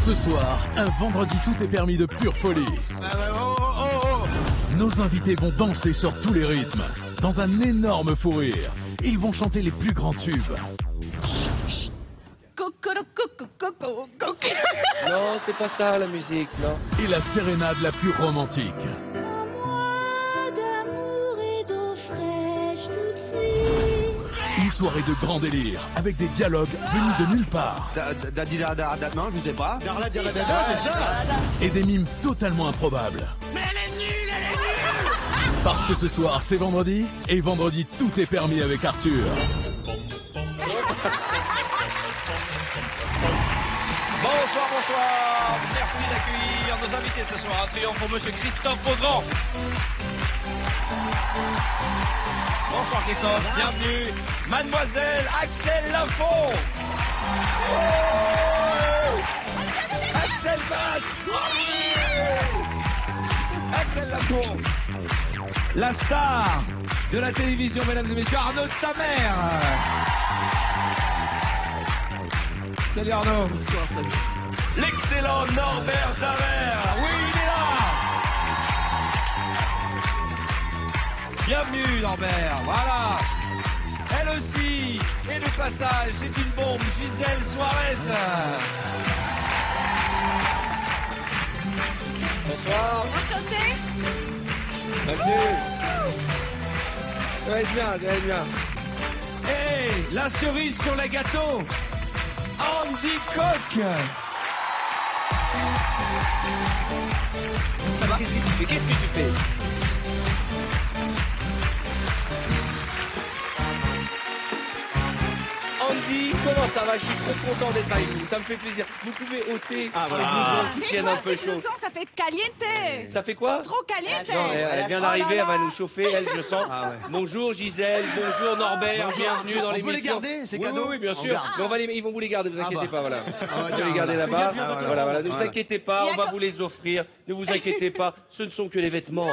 Ce soir, un vendredi tout est permis de pure folie. Nos invités vont danser sur tous les rythmes, dans un énorme fou rire. Ils vont chanter les plus grands tubes. Non, c'est pas ça la musique, non. Et la sérénade la plus romantique. Une soirée de grand délire, avec des dialogues venus de nulle part. Non, je sais pas. C'est ça. Et des mimes totalement improbables. Mais elle est nulle, elle est nulle. Parce que ce soir, c'est vendredi, et vendredi, tout est permis avec Arthur. Bonsoir, bonsoir. Merci d'accueillir nos invités ce soir. Un triomphe pour monsieur Christophe Beaugrand. Bonsoir Christophe, bienvenue. Mademoiselle Axel Lafont. Axel Bass. Axel Lafont. La star de la télévision, mesdames et messieurs, Arnaud de sa mère. Salut Arnaud. Bonsoir, salut. L'excellent Norbert Daver. Oui, il est là. Bienvenue Norbert, voilà. Elle aussi est de passage, c'est une bombe, Gisèle Suarez. Bonsoir. Enchanté. Bienvenue. Ça va être bien, ça va être bien. Et la cerise sur les gâteaux, Andy Koch. Ça va, qu'est-ce que tu fais? Qu'est-ce que tu fais? Andy, comment ça va? Je suis trop content d'être avec vous, ça me fait plaisir. Vous pouvez ôter Ah, voilà. ce blouson qui C'est tienne quoi un peu ce chaud. blouson? Ça fait caliente. Ça fait quoi? Trop caliente. Non, elle vient d'arriver, elle va nous chauffer, elle, je sens. Bonjour Gisèle, bonjour Norbert, bienvenue dans On l'émission. peut les garder, ces Oui, cadeaux? oui, bien On sûr. garde. Mais ils vont vous les garder, vous inquiétez pas, voilà. On va tiens, les garder fais là-bas. gaffe, il y a votre Voilà, ne vous Ouais. inquiétez pas, on va vous les offrir. Ne vous inquiétez pas, ce ne sont que les vêtements.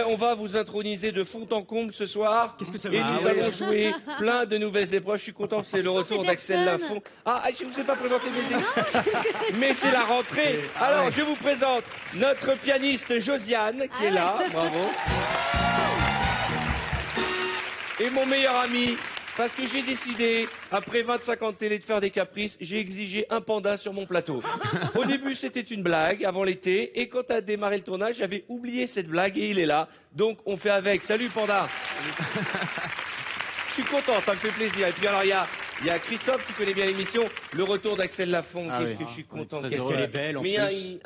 On va vous introniser de fond en comble ce soir. Qu'est-ce que ça Et va? nous Ah ouais. allons jouer plein de nouvelles épreuves. Je suis content que c'est le retour d'Axel Lafont. Ah, je ne vous ai pas présenté mes équipes. Mais c'est la rentrée. Alors, je vous présente notre pianiste Josiane, qui est là. Bravo. Et mon meilleur ami, parce que j'ai décidé, après 25 ans de télé, de faire des caprices, j'ai exigé un panda sur mon plateau. Au début, c'était une blague, avant l'été, et quand a démarré le tournage, j'avais oublié cette blague, et il est là. Donc, on fait avec. Salut, panda. Je suis content, ça me fait plaisir. Et puis alors, il y a Christophe qui connaît bien l'émission, le retour d'Axel Lafont. Qu'est-ce que je suis content. Qu'est-ce qu'elle est belle en Mais plus.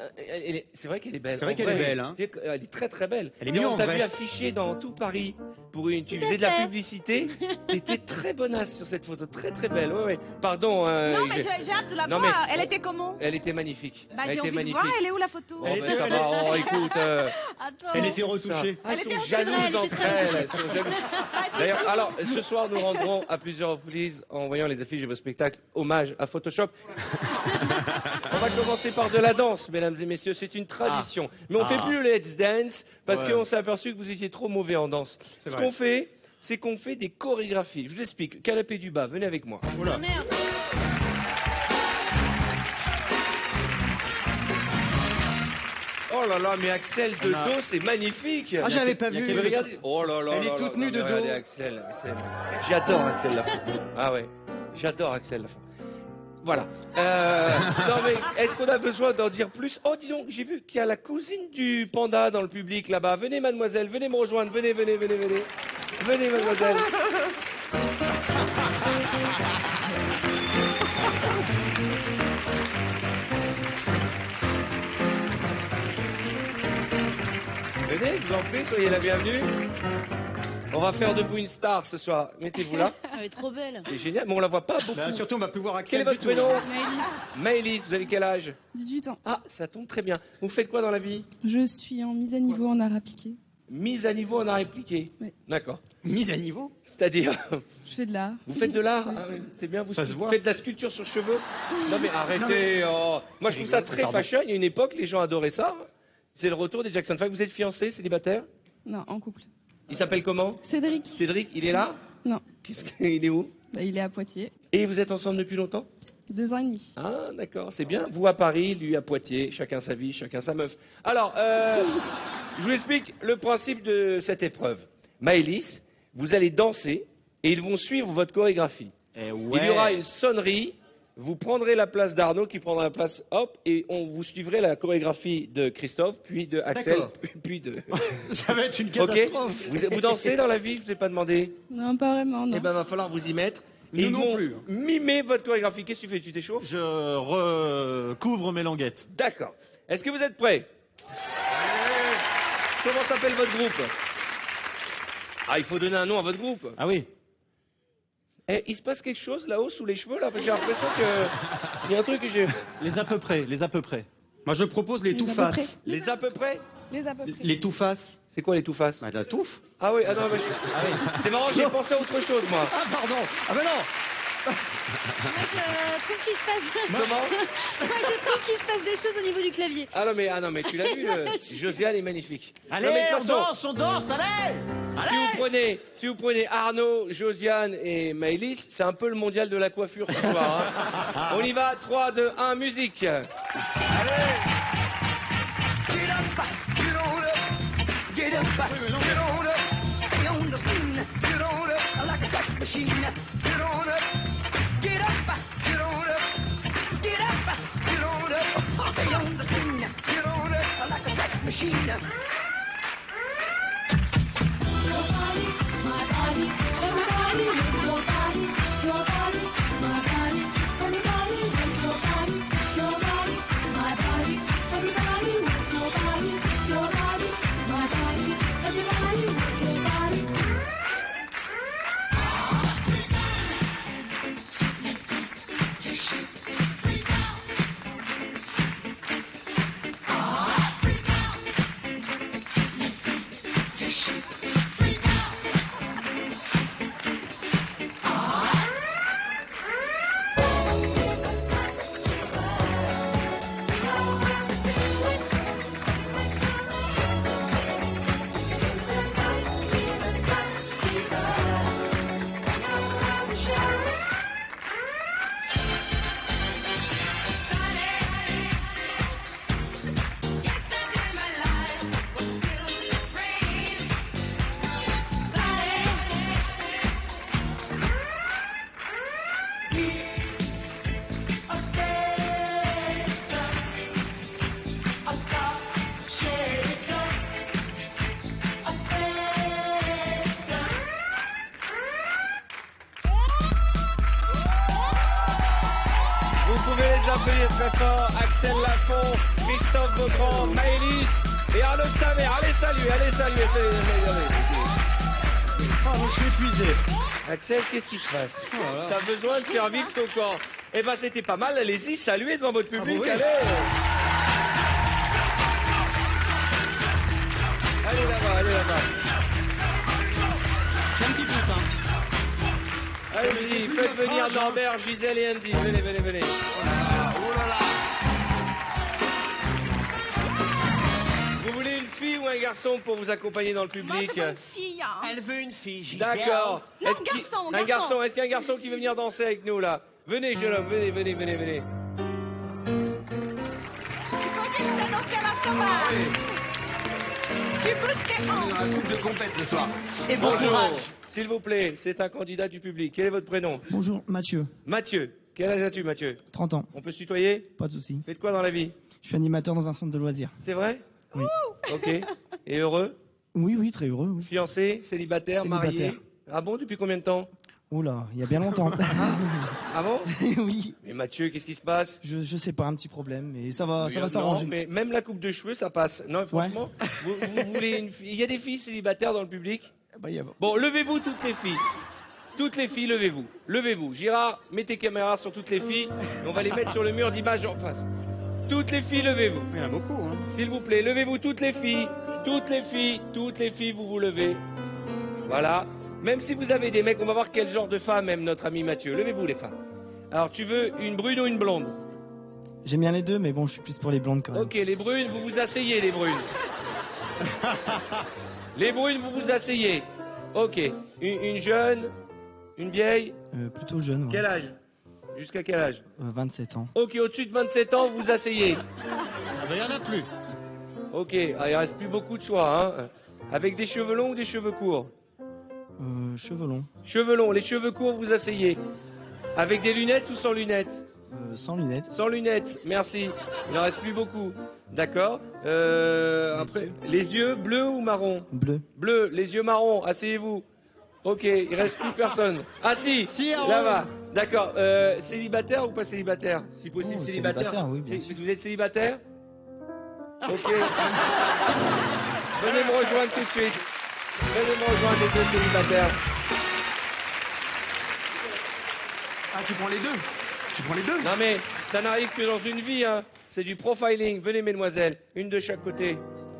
c'est vrai qu'elle est belle. C'est vrai En qu'elle est belle, hein. Elle est très très belle. Elle est Mais mieux on en t'a vrai. vu afficher dans tout Paris pour tu faisais de la publicité. T'étais très bonasse sur cette photo, très très belle. Ouais, ouais. Pardon. Non, mais j'ai hâte de la Non, voir. mais- Elle était comment? Elle était magnifique. Bah, Elle j'ai était envie de magnifique. voir. Elle est où la photo? Oh, ben, ça va. Oh, écoute. Attends. Elle était retouchée. Elles était sont en jalouses train, entre elles. Elles sont jalouses. D'ailleurs, alors, ce soir, nous rendrons à plusieurs reprises, en voyant les affiches de vos spectacles, hommage à Photoshop. On va commencer par de la danse, mesdames et messieurs, c'est une tradition. Mais on fait plus le Let's Dance, parce qu'on s'est aperçu que vous étiez trop mauvais en danse. Ce vrai. qu'on fait, c'est qu'on fait des chorégraphies. Je vous explique. Canapé du bas, venez avec moi. Oula. Merde. Oh là là, mais Axel de dos, c'est magnifique. Ah, j'avais pas vu. Mais regardez. Oh là là. Elle est là toute là, nue de mais regardez dos. Axel. J'adore Axel Lafont. Ah ouais, j'adore Axel Lafont. Voilà. Non mais est-ce qu'on a besoin d'en dire plus? Oh dis donc, j'ai vu qu'il y a la cousine du panda dans le public là-bas. Venez mademoiselle, venez me rejoindre. Venez, venez, venez, venez. Venez mademoiselle. Venez, je vous en prie, soyez la bienvenue. On va faire de vous une star ce soir. Mettez-vous là. Elle est trop belle. C'est génial, mais on la voit pas beaucoup. Bah, surtout, on va plus voir Quel est Axel votre du tout. prénom? Maëlys, Maëlys, vous avez quel âge? 18 ans. Ah, ça tombe très bien. Vous faites quoi dans la vie? Je suis en mise à niveau en art appliqué. Mise à niveau en art appliqué. Oui. D'accord. Mise à niveau. C'est-à-dire, Je fais de l'art. vous faites de l'art? Ah oui, c'est bien, vous Ça se voit. faites de la sculpture sur cheveux? Non mais arrêtez. Oh. Moi je trouve ça très fashion. Il y a une époque, les gens adoraient ça. C'est le retour des Jackson 5. Vous êtes fiancé, célibataire? Non, en couple. Il s'appelle comment? Cédric. Cédric, il est là? Non, Il est où? bah, il est à Poitiers. Et vous êtes ensemble depuis longtemps? 2 ans et demi. Ah, d'accord, c'est bien. Vous à Paris, lui à Poitiers, chacun sa vie, chacun sa meuf. Alors, je vous explique le principe de cette épreuve. Maëlys, vous allez danser et ils vont suivre votre chorégraphie. Il y aura une sonnerie, vous prendrez la place d'Arnaud qui prendra la place, hop, et vous suivrez la chorégraphie de Christophe, puis de Axel, D'accord. puis de... Ça va être une Ok. catastrophe. Vous dansez dans la vie, je ne vous ai pas demandé. Non, pas vraiment, non. Eh ben, va falloir vous y mettre. Et Nous ils non vont plus. mimer votre chorégraphie. Qu'est-ce que tu fais? Tu t'échauffes? Je recouvre mes languettes. D'accord. Est-ce que vous êtes prêts? Comment s'appelle votre groupe? Ah, il faut donner un nom à votre groupe. Ah oui. Eh, il se passe quelque chose là-haut sous les cheveux là? Parce que j'ai l'impression que il y a un truc que j'ai. Les à peu près, les à peu près. Moi, je propose les Les à peu tout-faces. Les à peu près? Les à peu près. Les tout-faces. C'est quoi les tout faces? Bah, la touffe. Ah oui, ah non, c'est marrant, j'ai pensé à autre chose moi. Ah pardon. Ah ben non. Moi, je trouve qu'il se passe... Comment? Moi, je trouve qu'il se passe des choses au niveau du clavier. Ah non mais tu l'as vu, Josiane est magnifique. Allez, Non, mais de toute façon, on danse, allez. si vous prenez Arnaud, Josiane et Maëlys, c'est un peu le mondial de la coiffure ce soir. Hein. On y va, 3, 2, 1, musique. Vous pouvez les appeler très fort, Axel Lafont, Christophe Beaugrand, Maëlys et Arnaud de Samer. Allez, salut. Ah, moi, je suis épuisé. Axel, qu'est-ce qui se passe? T'as besoin de faire vivre ton corps. Eh ben, c'était pas mal, allez-y, saluez devant votre public, oui. allez. Allez là-bas. J'ai un petit doute, hein. Allez-y, faites venir Norbert, Gisèle et Andy. Venez. Vous voulez une fille ou un garçon pour vous accompagner dans le Moi, public? c'est pas une fille. Hein. Elle veut une fille, Gisèle. D'accord. Non, Est-ce qu'il- garçon, Un garçon. garçon. Est-ce qu'il y a un garçon qui veut venir danser avec nous là? Venez, jeune homme, venez. Il faut qu'il se danse à la sauvage. Tu plus que On a un couple de compète ce soir. Et bon Bonjour. courage. S'il vous plaît, c'est un candidat du public. Quel est votre prénom? Bonjour, Mathieu, Mathieu. Quel âge as-tu, Mathieu? 30 ans, On peut se tutoyer? pas de souci. Faites quoi dans la vie? Je suis animateur dans un centre de loisirs. C'est vrai? Oui. Ok. Et heureux? Oui, très heureux. Oui. Fiancé? Célibataire? Célibataire. Marié? Ah bon, depuis combien de temps? Oula, il y a bien longtemps. Ah bon? Oui, Mais Mathieu, qu'est-ce qui se passe? je sais pas, un petit problème, mais ça va Non, s'arranger. mais même la coupe de cheveux, ça passe. Non, franchement, vous voulez une fille? Il y a des filles célibataires dans le public? Bah, il y a- Bon, levez-vous toutes les filles. Toutes les filles, levez-vous. Levez-vous. Girard, mets tes caméras sur toutes les filles. Et on va les mettre sur le mur d'image en face. Toutes les filles, levez-vous. Il y en a beaucoup, hein. S'il vous plaît, levez-vous toutes les filles. Toutes les filles, vous vous levez. Voilà. Même si vous avez des mecs, on va voir quel genre de femme aime notre ami Mathieu. Levez-vous les femmes. Alors, tu veux une brune ou une blonde? J'aime bien les deux, mais bon, je suis plus pour les blondes quand même. Ok, les brunes, vous vous asseyez, les brunes. Les brunes, vous vous asseyez. Ok. Une jeune, une vieille. Plutôt jeune. Ouais. Quel âge? Jusqu'à quel âge? 27 ans. Ok, au-dessus de 27 ans, vous vous asseyez. Ah ben, il y en a plus. Ok, ah, il reste plus beaucoup de choix. Hein. Avec des cheveux longs ou des cheveux courts? Cheveux longs. Cheveux longs, les cheveux courts, vous asseyez. Avec des lunettes ou sans lunettes? Sans lunettes. Sans lunettes, merci. Il n'en reste plus beaucoup. D'accord. Après, les yeux bleus ou marron? Bleu. Bleu, les yeux marrons, asseyez-vous. Ok, il reste plus personne. Ah si, Si, là-bas. D'accord. Célibataire ou pas célibataire? Si possible, Oh, célibataire. célibataire, oui, bien sûr. Vous êtes célibataire? Ok. Venez me rejoindre tout de suite. Venez me rejoindre les deux célibataires. Ah, tu prends les deux. Tu prends les deux. Non mais, ça n'arrive que dans une vie, hein. C'est du profiling. Venez, mesdemoiselles. Une de chaque côté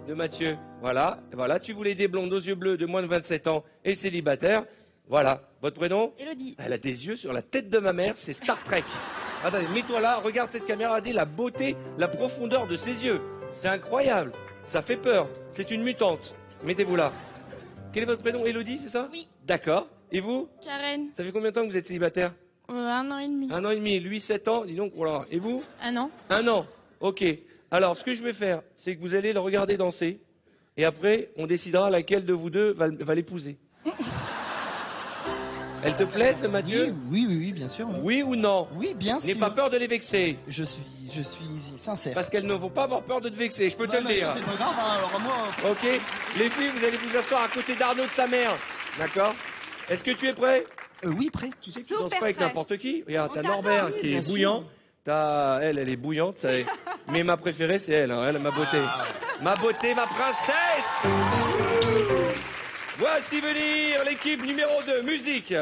de Mathieu. Voilà, voilà. Tu voulais des blondes aux yeux bleus de moins de 27 ans et célibataire. Voilà. Votre prénom? Élodie. Elle a des yeux sur la tête de ma mère, c'est Star Trek. Attendez, mets-toi là, regarde cette caméra, regardez la beauté, la profondeur de ses yeux. C'est incroyable. Ça fait peur. C'est une mutante. Mettez-vous là. Quel est votre prénom? Élodie, c'est ça? Oui. D'accord. Et vous? Karen, Ça fait combien de temps que vous êtes célibataire? 1 an et demi. 1 an et demi. Lui, 7 ans. Dis donc, voilà. Et vous? 1 an. 1 an. Ok. Alors, ce que je vais faire, c'est que vous allez le regarder danser. Et après, on décidera laquelle de vous deux va l'épouser. Elle te plaît, ce Mathieu? Oui, bien sûr. Oui ou non? Oui, bien sûr. N'aie pas peur de les vexer. Je suis sincère. Parce qu'elles ne vont pas avoir peur de te vexer, je peux te le dire. C'est pas grave, hein, alors moi... Ok? Les filles, vous allez vous asseoir à côté d'Arnaud de sa mère. D'accord? Est-ce que tu es prêt? Oui, prêt. Tu sais que tu Super danses pas avec prêt. n'importe qui. Regarde, On t'as t'attend, Norbert oui, qui bien est sûr. bouillant. T'as elle est bouillante. Mais ma préférée, c'est elle, hein, elle, ma beauté. Ma beauté, ma princesse! Voici venir l'équipe numéro 2, musique.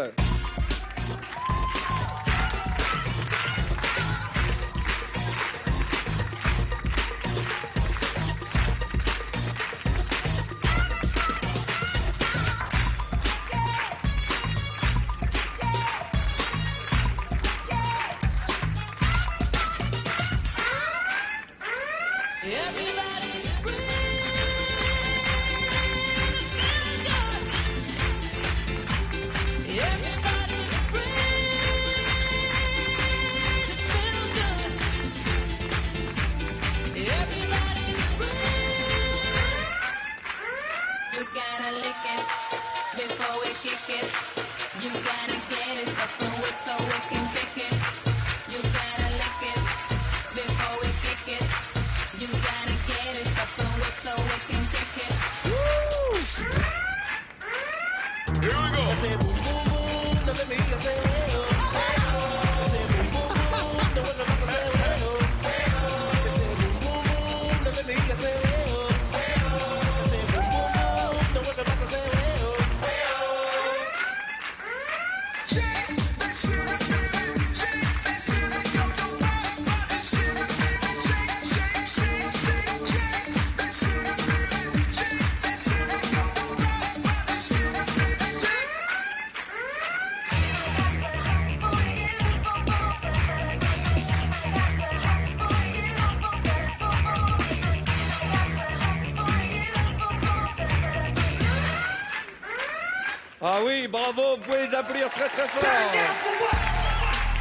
Ah oui, bravo, vous pouvez les applaudir très très fort.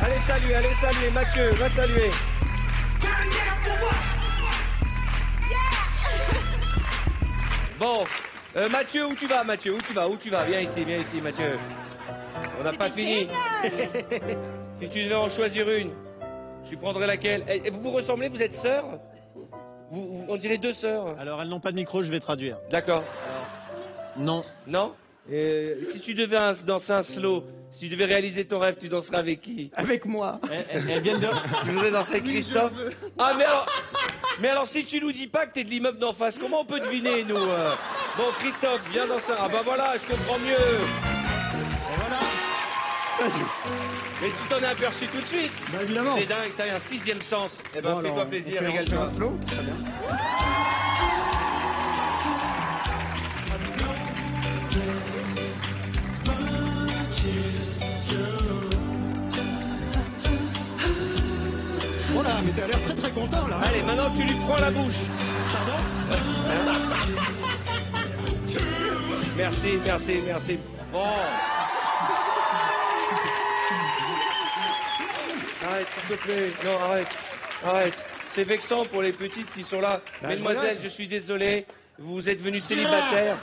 Allez saluer, Mathieu, va saluer. Bon, Mathieu, où tu vas, Mathieu? Où tu vas? Viens ici, Mathieu. On n'a pas fini. Si tu devais en choisir une, tu prendrais laquelle? Et vous vous ressemblez, vous êtes sœurs? On dirait deux sœurs. Alors, elles n'ont pas de micro, je vais traduire. D'accord. Non. Non? Si tu devais danser un slow, si tu devais réaliser ton rêve, tu danserais avec qui? Avec moi. Elles viennent de... Tu voudrais danser avec Christophe? Ah mais alors si tu nous dis pas que t'es de l'immeuble d'en face, comment on peut deviner nous? Bon Christophe, viens danser. Ah bah voilà, je comprends mieux. Et voilà. Vas-y. Mais tu t'en es aperçu tout de suite. Bah évidemment. C'est dingue, t'as un 6e sens. Eh ben Bon, fais-toi alors, plaisir, on fait régale-toi. un slow. Très bien. Oh là, mais t'as l'air très très content là. Allez, maintenant tu lui prends la bouche. Merci. Bon. Arrête, s'il te plaît. Non, arrête. Arrête. C'est vexant pour les petites qui sont là. Mesdemoiselles, je suis désolé. Vous êtes venus célibataires.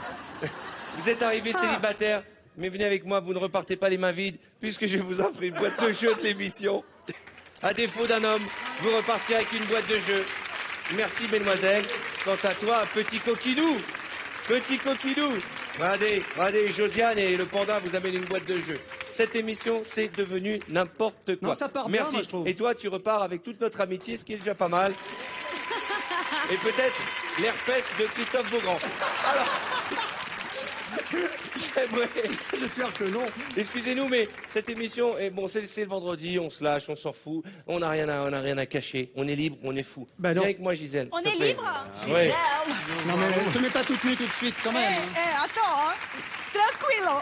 Vous êtes arrivés célibataires. Mais venez avec moi, vous ne repartez pas les mains vides, puisque je vous offre une boîte de jeux de l'émission. À défaut d'un homme, vous repartirez avec une boîte de jeux. Merci, mesdemoiselles. Quant à toi, petit coquinou. Petit coquinou. Regardez, Josiane et le panda vous amènent une boîte de jeux. Cette émission, c'est devenu n'importe quoi. Non, ça part bien, Merci. moi, je trouve. Et toi, tu repars avec toute notre amitié, ce qui est déjà pas mal. Et peut-être l'herpès de Christophe Beaugrand. Alors, j'aimerais... J'espère que non. Excusez-nous, mais cette émission, c'est le vendredi, on se lâche, on s'en fout, on n'a rien à cacher, on est libre, on est fou. Bah non. Viens avec moi, Gisèle. On s'il te est plaît. libre? Ouais. Non, mais ne te mets pas toute nue tout de suite, quand même. Attends, hein. Tranquillo.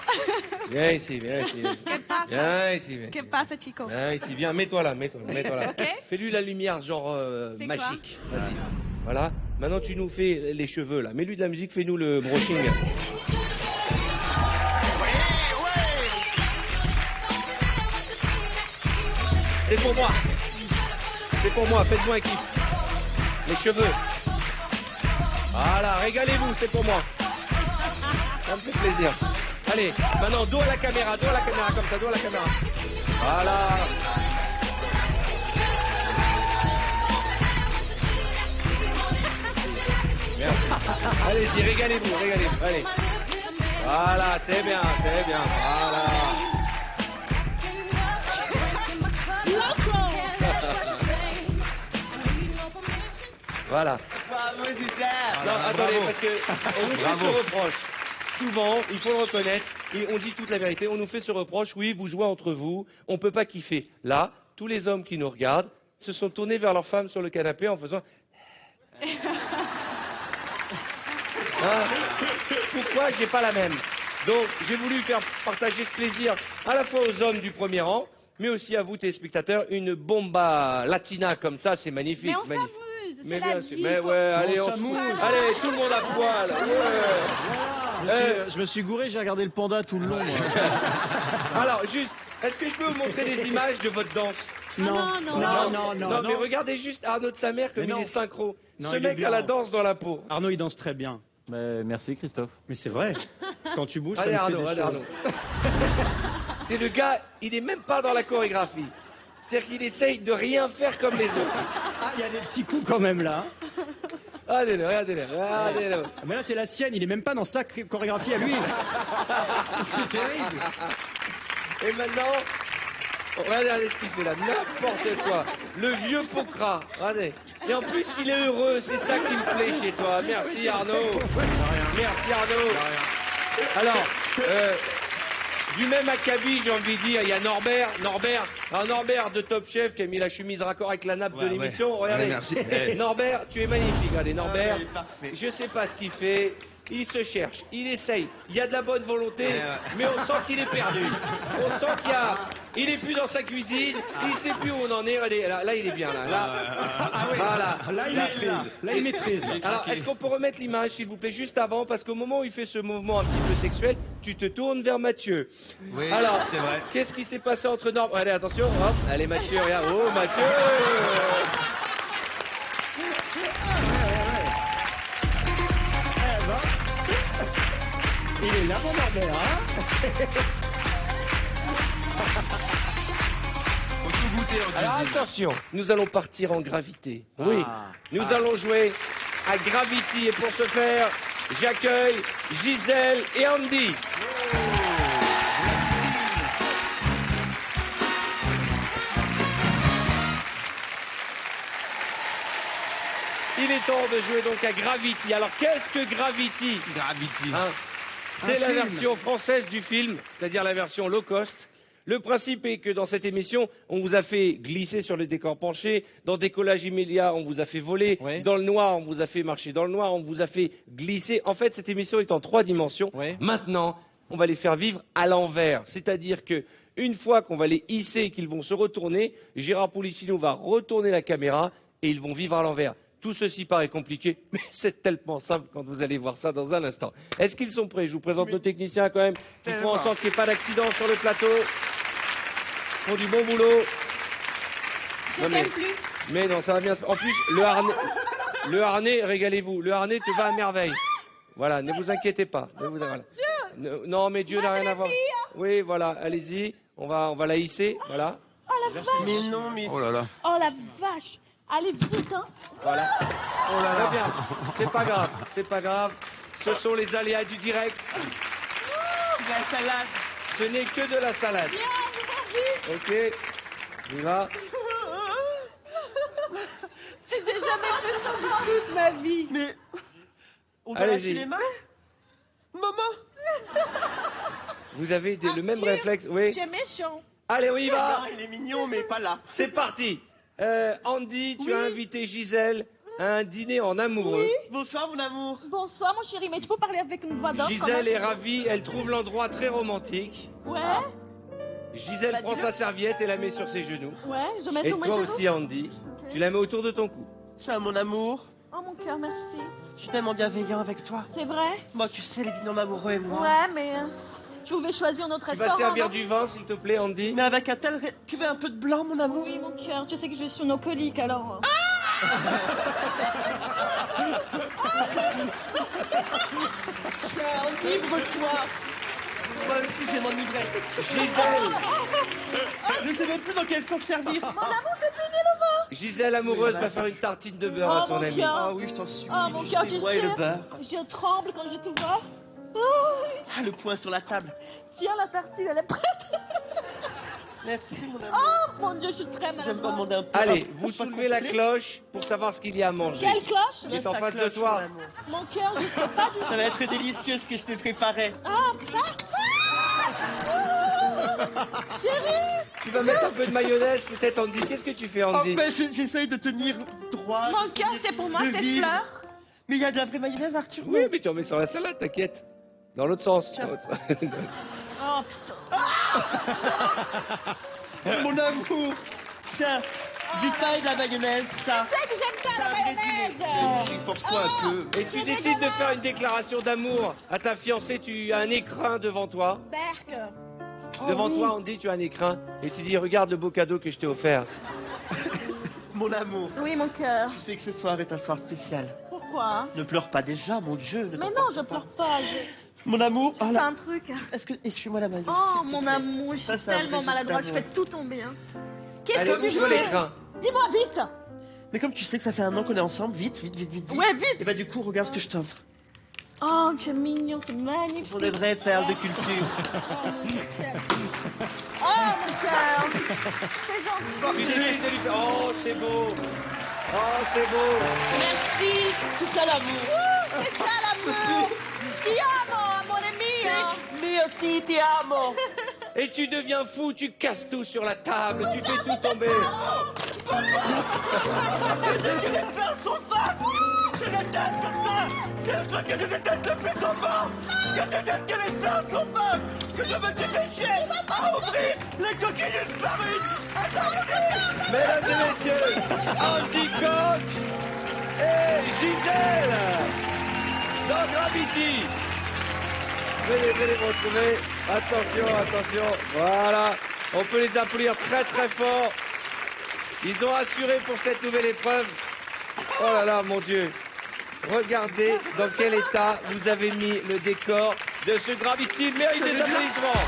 Viens ici. passa? Viens ici. Que passa, Chico? Viens ici, viens, mets-toi là. Ok. Fais-lui la lumière, genre C'est magique. Vas-y. Voilà. Maintenant, tu nous fais les cheveux là. Mets-lui de la musique, fais-nous le brushing. C'est pour moi. C'est pour moi, faites-moi un kiff. Les cheveux. Voilà, régalez-vous, c'est pour moi. Ça me fait plaisir. Allez, maintenant, dos à la caméra, comme ça, dos à la caméra. Voilà. Merci. Allez-y, régalez-vous, allez. Voilà, c'est bien, voilà. Voilà. Non, attendez, parce que on nous fait ce reproche. Souvent, il faut le reconnaître, et on dit toute la vérité, on nous fait ce reproche, oui, vous jouez entre vous, on peut pas kiffer. Là, tous les hommes qui nous regardent se sont tournés vers leur femme sur le canapé en faisant... Pourquoi j'ai pas la même? Donc, j'ai voulu faire partager ce plaisir à la fois aux hommes du premier rang, mais aussi à vous, téléspectateurs, une bomba latina comme ça, c'est magnifique. Mais on magnifique. s'amuse, Mais c'est la bien sûr, vie. mais ouais, allez, on s'amuse. allez, tout le monde à poil. Ouais. Je me suis gouré, j'ai regardé le panda tout le long. Alors, juste, est-ce que je peux vous montrer des images de votre danse? Non. Mais regardez juste Arnaud de sa mère comme Mais il non. est synchro. Non, Ce il est mec bien. a la danse dans la peau. Arnaud, il danse très bien. Merci Christophe. Mais c'est vrai. Quand tu bouges, Allez ça me Arnaud, fait allez des Arnaud. choses. C'est le gars, il est même pas dans la chorégraphie. C'est-à-dire qu'il essaye de rien faire comme les autres. Ah, il y a des petits coups quand même là. Regardez-le. Ah, mais là, c'est la sienne. Il est même pas dans sa chorégraphie à lui. C'est terrible. Et maintenant, regardez ce qu'il fait là, n'importe quoi. Le vieux Pocra, regardez. Et en plus, il est heureux, c'est ça qui me plaît chez toi. Merci Arnaud. Merci Arnaud. Alors, du même acabit, j'ai envie de dire, il y a Norbert de Top Chef qui a mis la chemise raccord avec la nappe de l'émission. Regardez. merci. Norbert, tu es magnifique. Regardez, Norbert. il est parfait. Je sais pas ce qu'il fait. Il se cherche, il essaye, il y a de la bonne volonté, mais on sent qu'il est perdu. On sent il est plus dans sa cuisine, il sait plus où on en est. Regardez, là, il est bien là. Voilà. Là, il maîtrise. Là, il maîtrise. Alors, est-ce qu'on peut remettre l'image, s'il vous plaît, juste avant, parce qu'au moment où il fait ce mouvement un petit peu sexuel, tu te tournes vers Mathieu. Oui, Alors, c'est vrai. qu'est-ce qui s'est passé entre Norm? Allez, attention, hop, allez Mathieu, regarde. Oh, Mathieu. Il est là, mon Norbert, hein. Faut tout goûter en Alors cuisine. attention, nous allons partir en gravité. Oui, nous allons jouer à Gravity et pour ce faire, j'accueille Gisèle et Andy. Il est temps de jouer donc à Gravity. Alors qu'est-ce que Gravity? Gravity. Hein, c'est la film. version française du film, c'est-à-dire la version low cost. Le principe est que dans cette émission, on vous a fait glisser sur le décor penché. Dans Décollage immédiat, on vous a fait voler. Ouais. Dans le noir, on vous a fait marcher dans le noir. On vous a fait glisser. En fait, cette émission est en 3 dimensions. Ouais. Maintenant, on va les faire vivre à l'envers. C'est-à-dire que une fois qu'on va les hisser et qu'ils vont se retourner, Gérard Policino va retourner la caméra et ils vont vivre à l'envers. Tout ceci paraît compliqué, mais c'est tellement simple quand vous allez voir ça dans un instant. Est-ce qu'ils sont prêts? Je vous présente nos techniciens quand même, qui font en sorte qu'il n'y ait pas d'accident sur le plateau. Ils font du bon boulot. Je Non, mais- t'aime plus. Mais non, ça va bien se... En plus, le harnais, régalez-vous, le harnais te va à merveille. Voilà, ne vous inquiétez pas. Voilà. Non, mais Dieu n'a rien à voir. Oui, voilà, allez-y, on va la hisser, voilà. Oh la vache. Mais non, mais. Oh là là. Oh la vache. Allez vite, hein. Voilà. Très bien, c'est pas grave. Ce sont les aléas du direct. La salade. Ce n'est que de la salade. Ok, on y va. J'ai jamais fait ça de toute ma vie. Mais. On doit Allez-y. lâcher les mains. Maman. Vous avez le même Arthur, réflexe, oui. Tu es méchant. Allez, on y va. Non, il est mignon, mais pas là. C'est parti. Andy, tu as invité Gisèle à un dîner en amoureux. Bonsoir, mon amour. Bonsoir, mon chéri, mais tu peux parler avec une voix d'homme. Gisèle est ravie, elle trouve l'endroit très romantique. Ouais, Gisèle Bah, prend dis-le. sa serviette et la met sur ses genoux. ouais, je mets Et sur mes toi genoux. aussi, Andy, tu la mets autour de ton cou. Tiens, mon amour. Oh mon cœur, merci. Je suis tellement bienveillant avec toi. C'est vrai? Moi, tu sais, les binômes amoureux et moi. Ouais, mais tu pouvais choisir notre Tu vas restaurant. servir non? du vin, s'il te plaît, Andy. Mais avec un tel. Tu veux un peu de blanc, mon amour? Oui, mon cœur, tu sais que je suis sous nos coliques alors. Tiens, enivre-toi. Moi aussi, j'ai m'enivrer. Gisèle, Je sais même plus dans quel sens servir. Mon amour, c'est fini le vin. Gisèle amoureuse va faire une tartine de beurre à Oh, son mon ami. cœur. Ah oui, je t'en supplie. Oh mon je cœur, sais, tu moi et sais. le beurre. Je tremble quand je te vois. Oh, Ah, le poing sur la table. tiens, la tartine, elle est prête. Merci, mon amour. Oh mon Dieu, je suis très J'aime pas malade. demander un peu. Allez, un vous repas soulevez la complet. cloche pour savoir ce qu'il y a à manger. Quelle cloche? Il est en Ta face de cloche, toi. mon amour. Mon cœur, je sais pas du tout. Ça va être délicieux ce que je t'ai préparé. Ah, ça? Chérie, Tu vas mettre un peu de mayonnaise, peut-être, Andy. Qu'est-ce que tu fais, Oh, Andy? mais j'essaye de tenir droit. mon cœur, c'est pour moi, de cette vivre. fleur. Mais il y a de la vraie mayonnaise, Arthur. Oui, mais tu en mets sur la salade, t'inquiète. Dans l'autre sens. Tiens. Dans l'autre sens. Oh putain. Mon amour. Tiens, du pain et de la mayonnaise, ça. C'est que j'aime pas la mayonnaise. Vas-y, force-toi un peu. Et tu C'est décides de dégueulasse. faire une déclaration d'amour à ta fiancée. Tu as un écrin devant toi. Berk. Devant oui. toi, Andy, tu as un écrin. Et tu dis, regarde le beau cadeau que je t'ai offert. Mon amour. Oui, mon cœur. Tu sais que ce soir est un soir spécial. Pourquoi? Ne pleure pas déjà, mon Dieu. Ne Mais t'en non, porte je pas. pleure pas. Mon amour. Oh C'est là. un truc. Est-ce que. Essuie-moi la mayonnaise. Oh, s'il te mon plaît. amour, je Ça, suis c'est un tellement vrai maladroite, geste je fais d'amour. tout tomber. Hein. Qu'est-ce Allez, que tu ouvre fais? l'écrin. Dis-moi vite. Mais comme tu sais que ça fait un an qu'on est ensemble, vite. Ouais, vite. Et bah, du coup, regarde ce que je t'offre. Oh, tu es mignon, c'est Ce magnifique. sont des vraies perles de culture. Oh, mon cœur. Oh, mon cœur. C'est gentil. Tu décides de lui faire. Oh, c'est beau. Oh, c'est beau. Merci. C'est ça l'amour. C'est ça l'amour. Ti amo, amore mio. Mais aussi, ti amo. Et tu deviens fou, tu casses tout sur la table, tu fais tout tomber. Que les perles sont faces. Je déteste ça. C'est le truc que je déteste le plus au monde. Je déteste que les perles sont faces. Que je me suis fait chier à ouvrir les coquilles d'une farine. Mesdames et messieurs, Andy Koch et Gisèle dans Gravity. Venez vous retrouver. Attention. Voilà. On peut les applaudir très très fort. Ils ont assuré pour cette nouvelle épreuve. Oh là là, mon Dieu. Regardez dans quel état vous avez mis le décor de ce Gravity. Il mérite des applaudissements.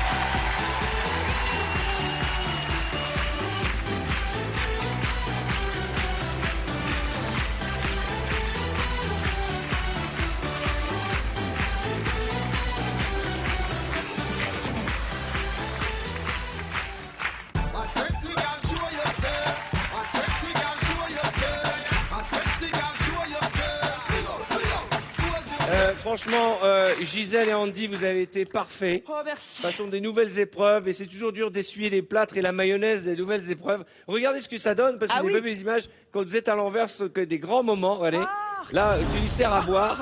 Franchement, Gisèle et Andy, vous avez été parfaits. Oh, merci. Ce sont des nouvelles épreuves et c'est toujours dur d'essuyer les plâtres et la mayonnaise des nouvelles épreuves. Regardez ce que ça donne parce que vous avez vu les images quand vous êtes à l'envers, c'est que des grands moments. Allez, là, tu lui sers à boire.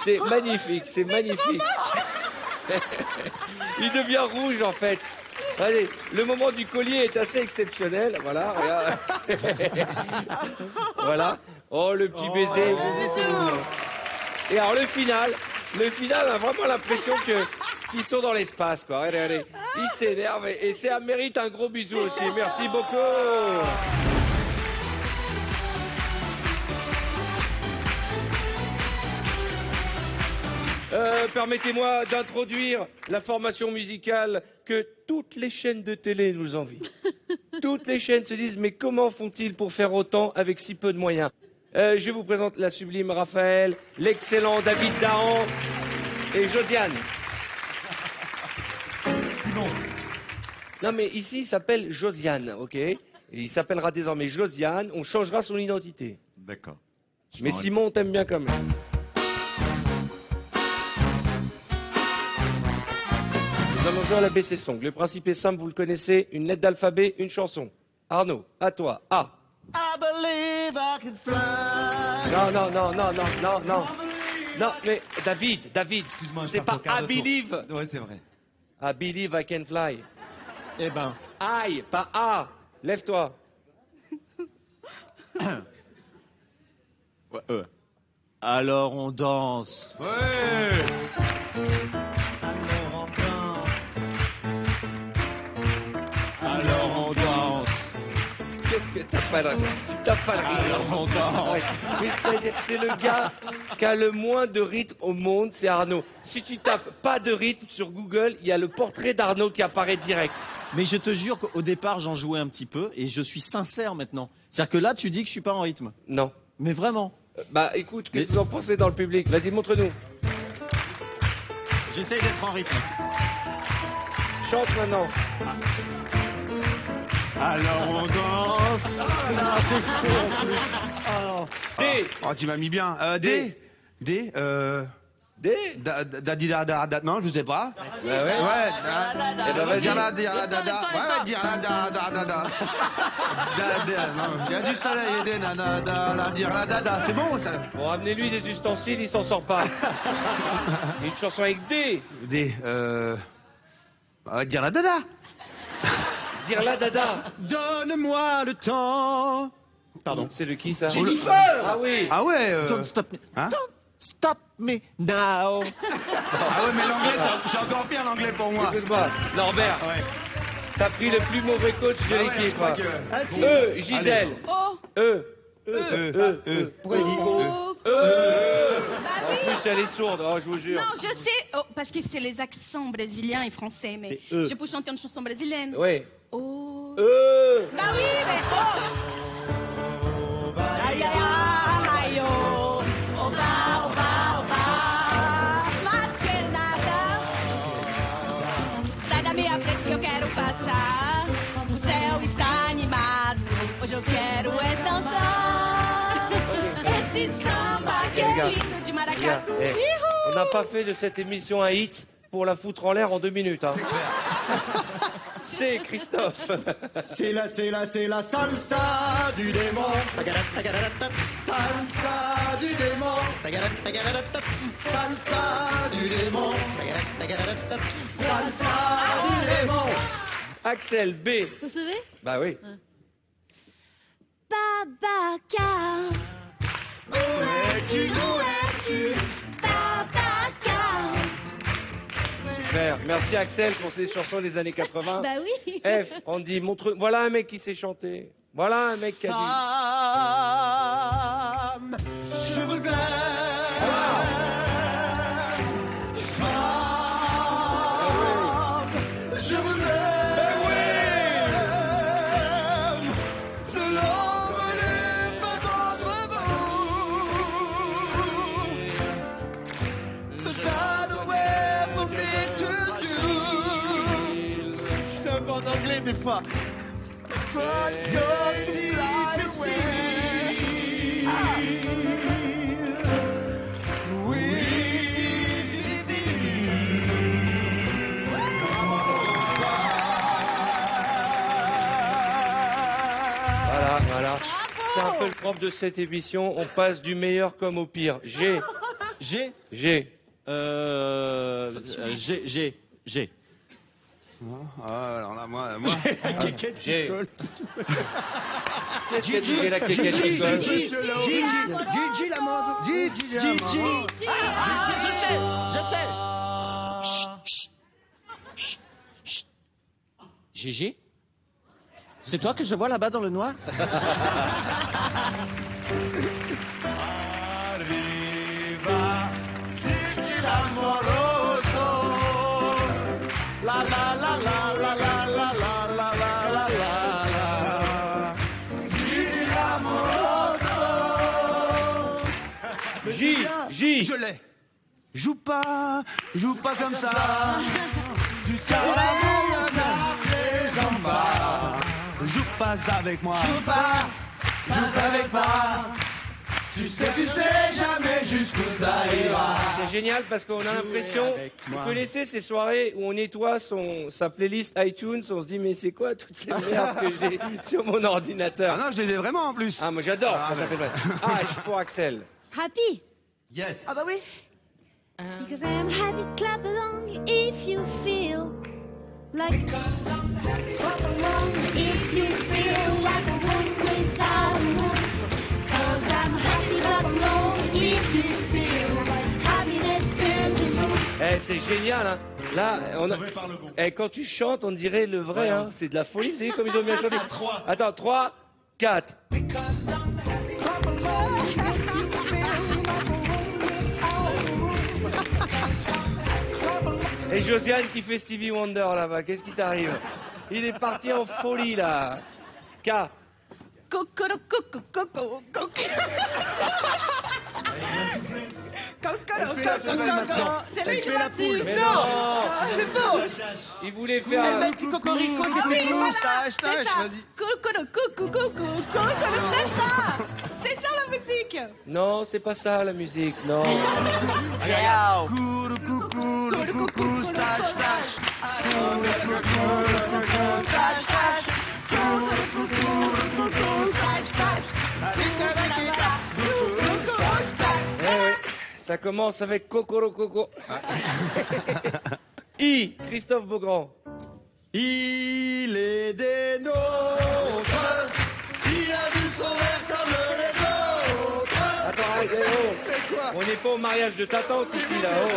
C'est magnifique, c'est magnifique. Il devient rouge en fait. Allez, le moment du collier est assez exceptionnel. Voilà, regarde. Voilà. Oh, le petit baiser. Et alors le final a vraiment l'impression que qui sont dans l'espace, quoi. Allez, allez. Il s'énerve et ça mérite un gros bisou aussi. Merci beaucoup. Permettez-moi d'introduire la formation musicale que toutes les chaînes de télé nous envient. Toutes les chaînes se disent, mais comment font-ils pour faire autant avec si peu de moyens? Je vous présente la sublime Raphaël, l'excellent David Dahan et Josiane. Simon. Non mais ici, il s'appelle Josiane, ok? Et il s'appellera désormais Josiane, on changera son identité. D'accord. Mais Simon, on t'aime bien quand même. Nous allons jouer à la BC Song. Le principe est simple, vous le connaissez, une lettre d'alphabet, une chanson. Arnaud, à toi. A. I believe I can fly. Non. Non, mais David, Excuse-moi, je c'est pars pas au quart I de tour. believe. Ouais, c'est vrai. I believe I can fly. Eh ben. I, pas A. Lève-toi. Alors on danse. Alors on danse. Qu'est-ce que t'as pas le rythme? Alors on danse. Ouais. Mais c'est-à-dire, c'est le gars qui a le moins de rythme au monde, c'est Arnaud. Si tu tapes pas de rythme sur Google, il y a le portrait d'Arnaud qui apparaît direct. Mais je te jure qu'au départ j'en jouais un petit peu et je suis sincère maintenant. C'est-à-dire que là tu dis que je suis pas en rythme. Non. Mais vraiment. Bah écoute, qu'est-ce que vous en pensez dans le public? Vas-y, montre-nous. J'essaye d'être en rythme. Chante maintenant. Alors on danse. Ah, c'est faux en plus. D. Oh, tu m'as mis bien. D. D. Non, je sais pas. Bah ouais. Ouais. Eh ben vas-y. Dire la da. Ouais, dire la da. Non, il y a du soleil et des nanada, dire la da. C'est bon, ça. Bon, amenez-lui des ustensiles, il s'en sort pas. Une chanson avec D. D. Dire la dada. Dire la dada. Donne-moi le temps. Pardon. C'est de qui ça? Jennifer. Ah oui. Ah ouais. Don't stop me. Hein? Don't stop me now. Ah ouais, mais l'anglais, c'est encore pire l'anglais pour moi. Écoute-moi, Norbert. Ouais. T'as pris le plus mauvais coach de Ah ouais, l'équipe. je crois hein. que- Ah si. Gisèle. Oh, Pourquoi il dit oh. Bah En oui. plus, elle est sourde, oh, je vous jure. Non, je sais, oh, parce que c'est les accents brésiliens et français, mais C'est eux. je peux chanter une chanson brésilienne. Oui. Oh. Bah Bah oui, mais oh. Aïe, aïe, aïe, oh. Oba, mas que nada. Sai da minha frente que eu quero passar. O céu está animado. Hoje eu quero é dançar. Esse samba que é gars, lindo de Les gars, maracatu. on n'a pas fait de cette émission un hit pour la foutre en l'air en 2 minutes. Hein. C'est Christophe. C'est la salsa du démon. Salsa du démon. Salsa du démon. Salsa du démon. Axel B. Vous savez Bah oui. Babacar. Où es-tu Babacar. Super. Merci Axel pour ces chansons des années 80. Bah oui. F, on dit, montre. Voilà un mec qui sait chanter. Voilà un mec qui a dit. Femme, je vous aime. Femme, je vous aime. Je l'emmène pas contre vous. That way for me to do. C'est un peu en anglais des fois. But you're the away. Voilà. C'est un peu le propre de cette émission. On passe du meilleur comme au pire. G. J'ai G. J'ai. Ah, alors là, moi. Kékette qui J'ai. colle. Qu'est-ce qu'elle dit la kékette qui colle? Gigi Lamotte. Gigi. Ah, Je sais. Gigi? C'est toi que je vois là-bas dans le noir? Arriva, Gigi l'amoroso. La la la la la la la la la la la la. Gigi l'amoroso. J. Je l'ai. Joue pas comme ça. Jusqu'à l'amour ça présente pas. Joue pas avec moi. Joue avec moi. Tu sais jamais jusqu'où ça ira. C'est génial parce qu'on a l'impression, vous connaissez ces soirées où on nettoie sa playlist iTunes, on se dit mais c'est quoi toutes ces merdes que j'ai sur mon ordinateur. Ah non, je les ai vraiment en plus. Ah moi j'adore, ça fait mal. H pour Axel. Happy. Yes. Ah bah oui. Because I am happy, clap along if you feel like. Clap along if you feel like a woman without a woman. Cause I'm happy, clap along if you feel like happiness fills the room. C'est génial, hein. Là, quand tu chantes, on dirait le vrai, hein. C'est de la folie, vous savez comme ils ont bien chanté. Attends, 3, 4. Et Josiane qui fait Stevie Wonder là-bas, qu'est-ce qui t'arrive? Il est parti en folie là. K. Cocoro, coco, coco, coco. C'est lui qui m'a dit. Non, c'est faux. Il voulait faire un petit cocorico, c'est ça. Cocoro, coco, coco, c'est ça. C'est ça la musique. Non, c'est pas ça la musique, non. Coucou, stache, stache. Ça commence avec Cocoro Coco. I, Christophe Beaugrand. Il est des nôtres. Il a du sourire comme les autres. Attends, arrêtez, oh. On n'est pas au mariage de ta tante ici, là, oh.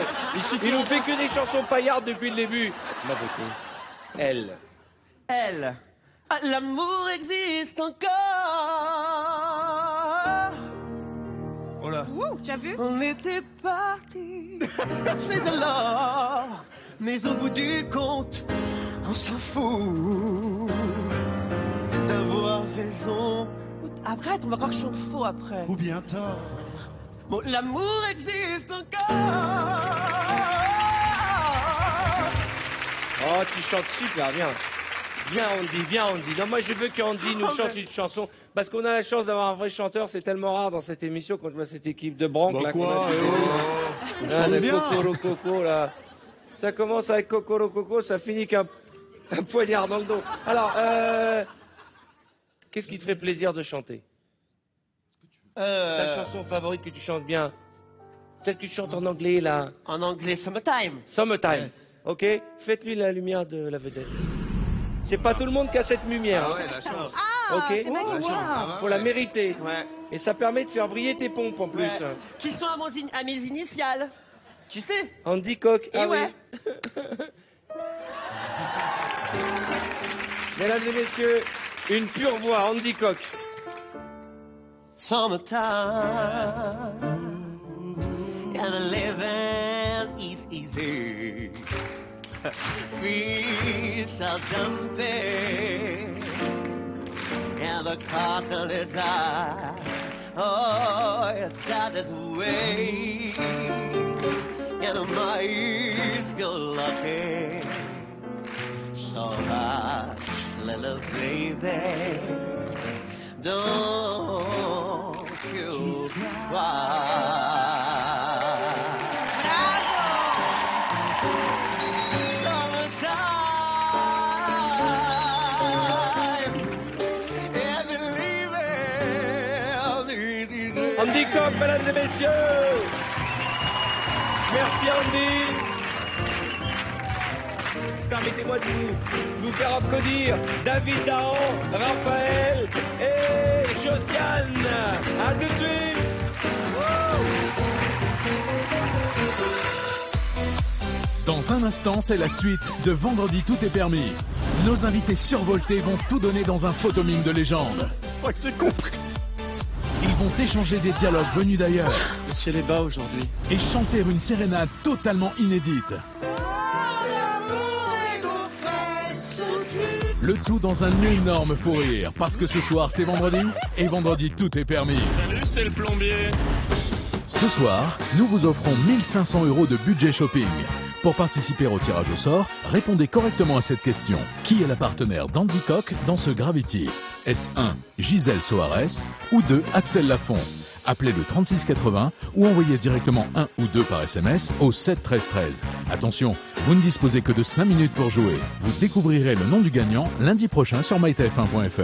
Il nous fait que des chansons paillardes depuis le début. Ma beauté. Elle. Ah, l'amour existe encore. Oh là. Tu as vu? On était partis. Mais alors, mais au bout du compte, on s'en fout d'avoir raison. Arrête, on va croire que je chante faux après. Ou bien tort. Bon, l'amour existe encore. Oh, tu chantes super bien. Viens Andy. Non, moi je veux qu'Andy nous chante une chanson. Parce qu'on a la chance d'avoir un vrai chanteur, c'est tellement rare dans cette émission quand je vois cette équipe de branques là. Quoi, Cocoro Coco là. Ça commence avec Cocoro Coco, ça finit qu'un poignard dans le dos. Alors, qu'est-ce qui te ferait plaisir de chanter? Ta chanson favorite que tu chantes bien? Celle que tu chantes en anglais là. En anglais, Summertime. Summertime. Yes. Ok, faites-lui la lumière de la vedette. C'est pas tout le monde qui a cette lumière. Ah ouais, la chance. Ok. C'est magnifique. Faut la mériter. Ouais. Et ça permet de faire briller tes pompes en plus. Ouais. Qui sont à mes initiales. Tu sais. Andy Koch. Et ouais. Oui. Mesdames et messieurs, une pure voix, Andy Koch. Summertime and the living is easy. Fish are jumping and the cotton is high. Oh, it's out this way and the mice go lucky. So hush, little baby, don't you cry. Andy Koch, mesdames et messieurs. Merci Andy. Permettez-moi de vous faire applaudir David Dahan, Raphaël et Josiane. À tout de suite. Dans un instant, c'est la suite de Vendredi Tout est permis. Nos invités survoltés vont tout donner dans un photomime de légende. Ouais, j'ai compris. Ils vont échanger des dialogues venus d'ailleurs. Le ciel est bas aujourd'hui. Et chanter une sérénade totalement inédite. Le tout dans un énorme fou rire, parce que ce soir c'est vendredi, et vendredi tout est permis. Salut, c'est le plombier. Ce soir, nous vous offrons 1500 € de budget shopping. Pour participer au tirage au sort, répondez correctement à cette question. Qui est la partenaire d'Andy Koch dans ce Gravity? Est-ce 1. Gisèle Soares ou 2. Axel Lafont? Appelez le 3680 ou envoyez directement 1 ou 2 par SMS au 7 13 13. Attention, vous ne disposez que de 5 minutes pour jouer. Vous découvrirez le nom du gagnant lundi prochain sur mytf1.fr.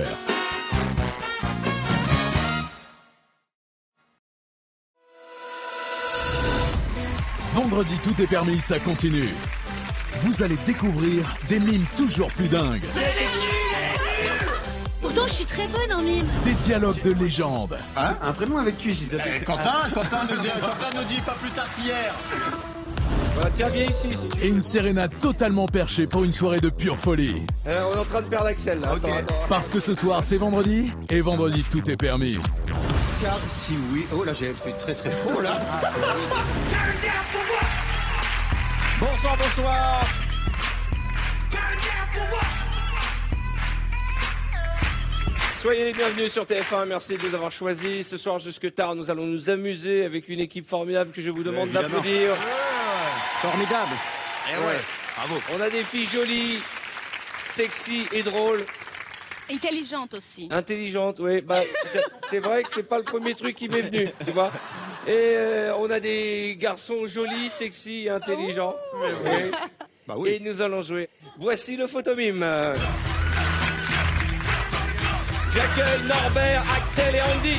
Vendredi, tout est permis, ça continue. Vous allez découvrir des mimes toujours plus dingues. Pourtant, je suis très bonne en mime. Des dialogues de légende. Hein? Un prénom avec qui, Gisèle? Quentin nous dit pas plus tard qu'hier. Voilà, tiens, viens ici. Et une sérénade totalement perchée pour une soirée de pure folie. On est en train de perdre Axel, là. Ok. Attends. Parce que ce soir, c'est vendredi, et vendredi, tout est permis. Car si oui... Oh là, j'ai fait très très faux, là. Bonsoir. Soyez les bienvenus sur TF1, merci de nous avoir choisis. Ce soir jusque tard, nous allons nous amuser avec une équipe formidable que je vous demande d'applaudir. Formidable. Bravo. On a des filles jolies, sexy et drôles, Intelligente aussi. intelligentes, oui. Bah, c'est vrai que c'est pas le premier truc qui m'est venu, tu vois. Et on a des garçons jolis, sexy et intelligents. Oui. Bah oui. Et nous allons jouer. Voici le photomime. J'accueille Norbert, Axel et Andy.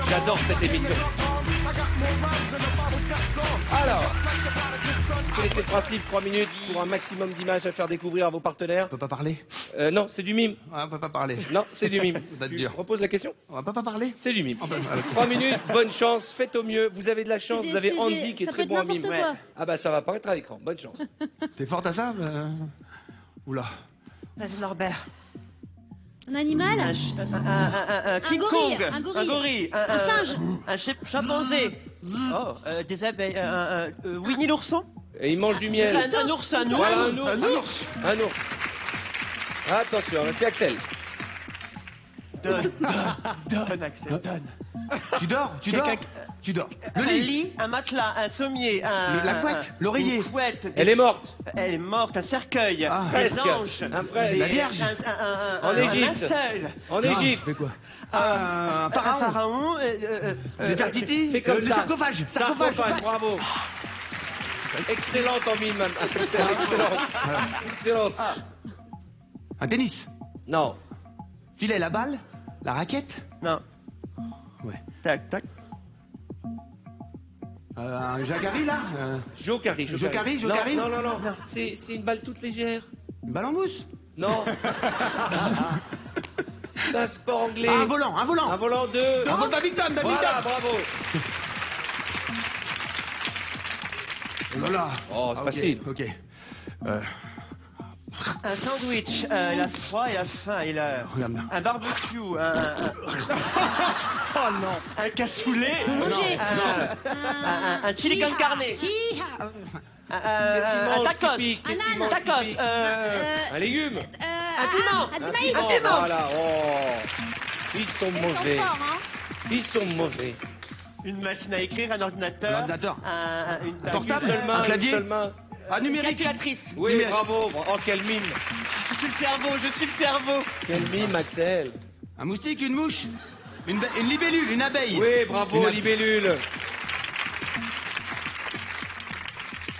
J'adore cette émission. Alors, vous connaissez le principe, 3 minutes pour un maximum d'images à faire découvrir à vos partenaires. On peut pas parler? Non, c'est du mime. On peut pas parler. Non, c'est du mime. Vous êtes Tu dur. reposes la question? On peut pas parler? C'est du mime. 3 minutes, bonne chance, faites au mieux. Vous avez de la chance, vous avez Andy qui est très bon en mime. Quoi. Ah bah ça va apparaître à l'écran, bonne chance. T'es forte à ça? Oula. Vas-y, Norbert. Un animal? Un King gorille, Kong. un gorille. Un gorille. Un singe. Un chimpanzé. Oh, des abeilles. Winnie l'ourson. Et il mange du miel. Un ours. Voilà, un ours. Un ours. Attention, c'est Axel. Donne, Axel, donne. Tu dors? Tu dors. Le Un lit. lit, un matelas, un sommier, La couette, l'oreiller. Une couette. Elle est morte. Elle est morte, un cercueil, Presque. des anges, Un prêtre. La Vierge. En Égypte. un linceul, En Égypte. Fais quoi? un pharaon, Nefertiti. Fais comme Le ça. sarcophage. Sarcophage, bravo. Excellente en mime, excellente. Un tennis. Non. Filet, la balle. La raquette. non, Ouais. tac, tac, Un jagari, là. Jokari. Jokari. Non. C'est une balle toute légère. Une balle en mousse. Non. C'est un sport anglais. Ah, un volant. Un volant de... Un vol badminton. Voilà, bravo. Voilà. Oh, c'est facile. Ok. un sandwich, il a froid, il a faim, il a Regarde là. un barbecue, oh non, un cassoulet, Manger. un chili con carne, un tacos, Qu'est-ce qu'il mange, tacos, Pipi Un légume. un piment, Un maïs. Oh, voilà. Oh. Ils sont mauvais. Fort, hein. Ils sont mauvais. une machine à écrire, un ordinateur, Un ordinateur. une portable. Une seule main, Un clavier. une seule main. Un numérique. calculatrice. Oui, Numérique. bravo. Oh, quel mime. Je suis le cerveau. Quel mime, Axel. Un moustique, une mouche. Une libellule, une abeille. Oui, bravo, libellule.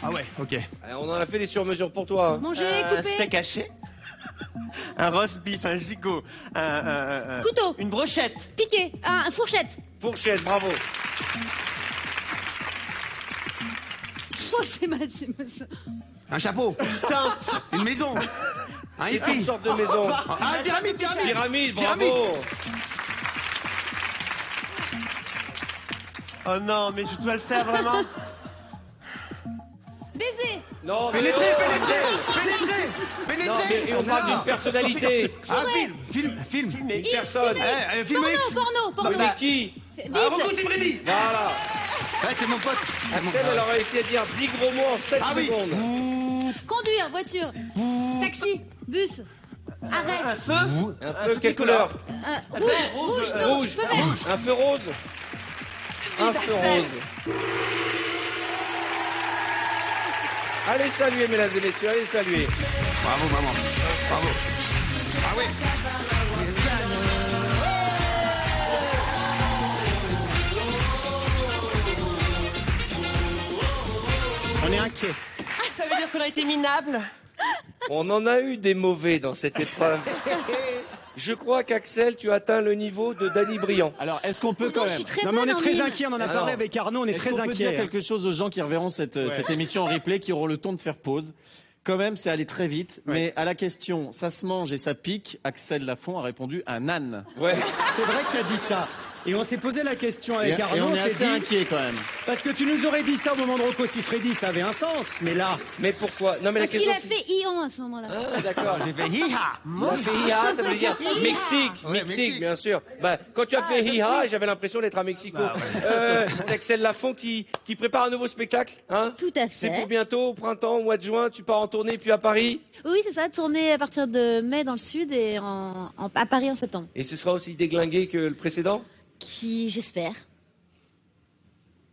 Ah ouais, ok. On en a fait des sur-mesures pour toi. Manger, Un couper. steak haché, un roast beef, un gigot, Couteau. une brochette, Piquer. Un fourchette. Fourchette, bravo. Oh, c'est ma... Un chapeau. tente, Une maison. Un C'est toutes hippie. sortes de maisons. Ah, pyramide. Pyramide, bravo. Oh non, mais je dois le faire vraiment. Baiser. Non, mais Pénétrer, oh, pénétrer, Angèle. pénétrer, pénétrer. Non, mais on parle d'une personnalité. Ah, film. Une personne. Film Porno, X. porno. Mais qui? Vite. Rocco Siffredi. Voilà. Ouais, c'est mon pote. Axel, elle aurait essayé de dire 10 gros mots en 7 secondes. Conduire, voiture. Taxi, bus. Arrête. Un feu. Un feu, quelle couleur? Rouge. Rouge. Feu vert. Un feu rose. Un feu rose. Allez saluer, mesdames et messieurs, allez saluer. Bravo, maman. Bravo. Ah ouais. On est inquiet. Ça veut dire qu'on a été minable. On en a eu des mauvais dans cette épreuve. Je crois qu'Axel, tu as atteint le niveau de Danny Briand. Alors, est-ce qu'on peut Pourtant, quand je même... suis très Non, mais on bonne est en très mime. inquiet. On en a Alors, parlé avec Arnaud. On est Est-ce très qu'on peut dire inquiet. quelque chose aux gens qui reverront cette émission en replay, qui auront le temps de faire pause? Quand même, c'est allé très vite. Ouais. Mais à la question, ça se mange et ça pique, Axel Lafont a répondu un âne. Ouais. C'est vrai que tu as dit ça. Et on s'est posé la question avec Et Arnaud. on est s'est assez dit, inquiet quand même. parce que tu nous aurais dit ça au moment de Rocco Siffredi, ça avait un sens. Mais là, Mais pourquoi? Non, mais la Parce qu'il question a fait Ian à ce moment-là. Ah, d'accord. j'ai fait hi-ha. Il a fait hi-ha, ça veut dire Mexique. Mexique, bien sûr. Bah, quand tu as fait hi-ha, j'avais l'impression d'être à Mexico. Axel Lafont qui prépare un nouveau spectacle, hein? Tout à C'est fait. pour bientôt, au printemps, au mois de juin, tu pars en tournée, puis à Paris. Oui, c'est ça, tourner à partir de mai dans le sud et à Paris en septembre. Et ce sera aussi déglingué que le précédent? Qui, j'espère.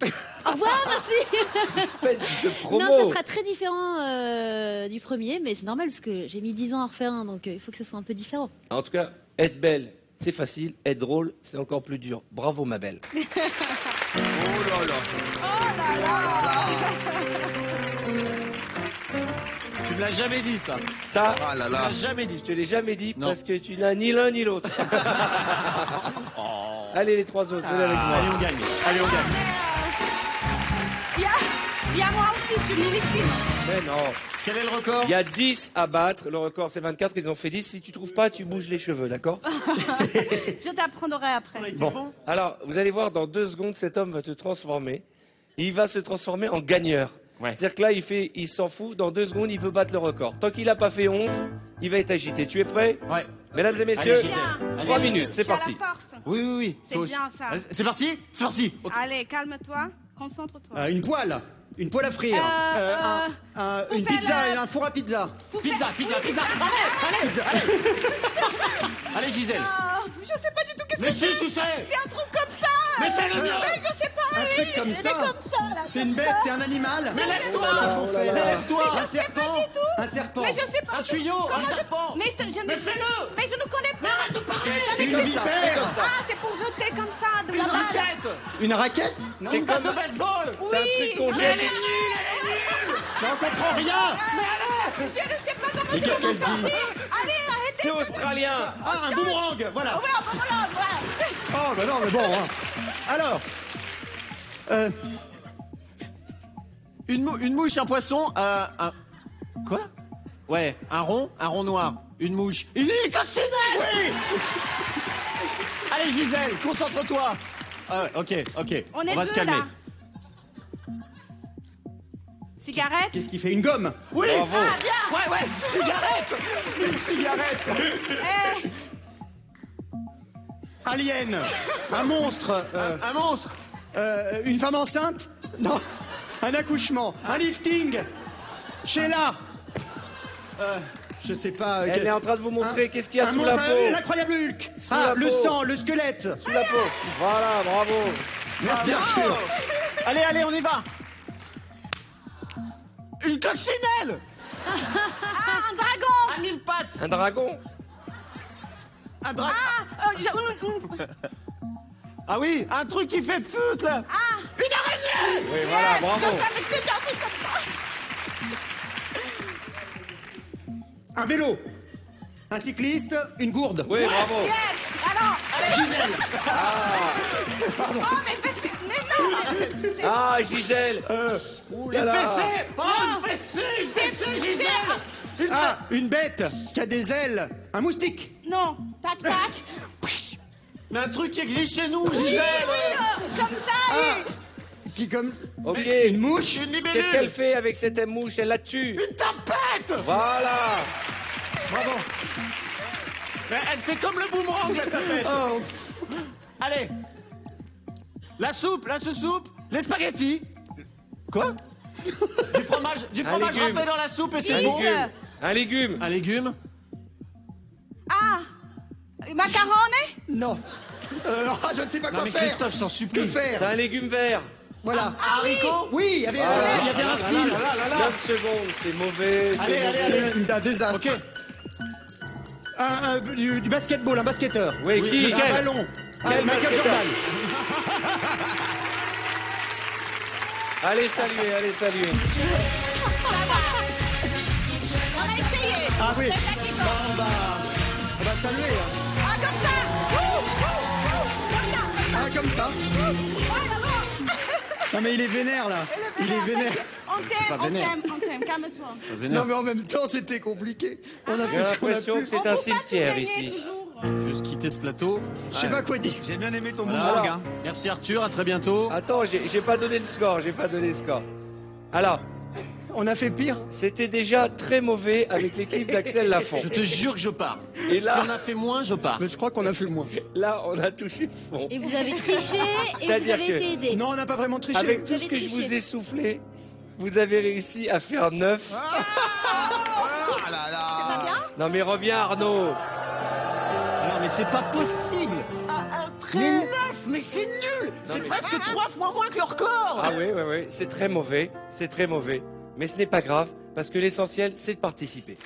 Au revoir, merci. Suspense de promo. Non, ça sera très différent du premier, mais c'est normal parce que j'ai mis 10 ans à refaire un, donc il faut que ça soit un peu différent. En tout cas, être belle, c'est facile. Être drôle, c'est encore plus dur. Bravo, ma belle. Tu me l'as jamais dit, ça. Ça, Ah là Tu là. m'as jamais dit. je te l'ai jamais dit Non. parce que tu n'as ni l'un ni l'autre. Allez, les trois autres, venez avec moi. Allez, on gagne. Allez, on gagne. Il y a moi aussi, je suis millésime. Mais non. Quel est le record? Il y a 10 à battre. Le record, c'est 24. Ils en ont fait 10. Si tu trouves pas, tu bouges les cheveux, d'accord? Je t'apprendrai après. Bon. Alors, vous allez voir, dans 2 secondes, cet homme va te transformer. Il va se transformer en gagneur. Ouais. C'est-à-dire que là, il s'en fout. Dans 2 secondes, il veut battre le record. Tant qu'il n'a pas fait 11, il va être agité. Tu es prêt? Ouais. Mesdames et messieurs, Allez, Gisèle. 3 minutes, c'est Tu as parti. la force. Oui, oui, oui. C'est Toi aussi. bien, ça. Allez, c'est parti? C'est parti. Allez, calme-toi, concentre-toi. Une poêle. Une poêle à frire. Une faire pizza, la- un four à pizza. Pizza. Allez, Gisèle. Je sais pas du tout qu'est-ce Mais que si, c'est. tu sais. C'est un truc comme ça. Mais fais-le mieux. Mais je sais pas. Un oui. truc comme Il est ça. comme ça, là, C'est comme une bête, ça. c'est un animal. Mais lève-toi. Qu'est-ce qu'on fait, là Mais lève-toi. Un serpent. Un serpent. Mais je sais pas. Un tuyau, un Comment je- serpent. Mais je ne... Mais fais-le. Mais je ne connais pas. Arrête de parler. Une vipère. Ah, c'est pour jeter comme ça de la Une balle. raquette. Une raquette. C'est Une batte comme de baseball. c'est un truc qu'on jette. Mais on comprend rien. Je ne sais pas comment Mais je qu'est-ce vais m'en qu'elle dit? sortir. Allez, arrêtez. C'est australien. Ah, un boomerang. Voilà. Ouais, on va là, ouais. Oh, bah non, mais bon. Hein. Alors. Une mouche, un poisson, un... Quoi? Ouais, un rond noir, une mouche. Une coccinelle. Oui. Allez, Gisèle, concentre-toi. Ah ouais, ok. On est va deux, se calmer. là. Cigarette. Qu'est-ce qui fait une gomme? Oui. Bravo. Ah, bien. Ouais, cigarette. Une cigarette. Eh, Alien. Un monstre. Un monstre. Une femme enceinte? Non. Un accouchement. Un lifting. Sheila. Je sais pas. Elle est en train de vous montrer qu'est-ce qu'il y a un sous la monstre, peau. L'incroyable Hulk. Sous la Le peau. sang, le squelette. Sous la peau. Voilà, bravo. Merci Arthur. Allez, on y va. Une coccinelle. Ah, un dragon. À 1000 pattes. Un dragon. Un dragon. Ah, Ah oui, un truc qui fait fut là. Une araignée. Oui, voilà, bravo. Je savais que c'était un truc comme ça. Un vélo. Un cycliste. Une gourde. Oui, bravo. Yes. Alors, Gisèle. oh, mais c'est... Ah, Gisèle. Ouh là Une là. fessée. Oh, une fessée, Gisèle. Ah, une bête qui a des ailes. Un moustique. Non, tac, tac. Mais un truc qui existe chez nous, Oui, Gisèle. oui, comme ça, Ah, oui. Qui comme... Ok. Une mouche. Une libellule. Qu'est-ce qu'elle fait avec cette mouche? Elle la tue. Une tapette. Voilà. Bravo. Mais elle fait comme le boomerang, la tapette. Oh. Allez. La soupe, les spaghettis. Quoi? Du fromage légume. râpé dans la soupe et c'est Un bon. légume. Un légume. Un légume. Ah, macaroni? Non. Je ne sais pas Non quoi mais faire. Christophe, je t'en Que supplie. C'est faire? un légume vert. Voilà. Haricots. Oui, il y avait un fil. 9 secondes, c'est mauvais. Allez, c'est allez, mauvais. allez. Un désastre. Ok. Du basketball, un basketteur. Oui, qui? Un Quel? ballon. Quel Michael basketteur? Jordan. Allez, saluer, allez, saluer. On a essayé. Ah oui. C'est ça qui compte. On va saluer. Hein. Ah, comme ça. Comme ça. Ah, comme ça. Non mais il est vénère là. Il est vénère. On t'aime, calme-toi. Non mais en même temps c'était compliqué. On a J'ai fait ce qu'on a l'impression pu. que c'est un cimetière ici. Juste quitter ce plateau. Je sais pas quoi dire. J'ai bien aimé ton Voilà. boomerang, hein. Merci Arthur, à très bientôt. Attends, j'ai pas donné le score, Alors, On a fait pire. c'était déjà très mauvais avec l'équipe d'Axel Lafont. Je te jure que je pars. Et là- Si on a fait moins, je pars. Mais je crois qu'on a fait moins. Là, on a touché le fond. Et vous avez triché et vous C'est-à-dire avez que- été aidé. Non, on n'a pas vraiment triché. Avec Vous tout avez ce que je triché. vous ai soufflé, vous avez réussi à faire 9. Ah là là. C'est pas bien? Non mais reviens Arnaud. Non mais c'est pas possible. Mais 9, mais c'est nul. C'est presque 3 fois moins que leur corps. Ah oui, c'est très mauvais, Mais ce n'est pas grave, parce que l'essentiel, c'est de participer.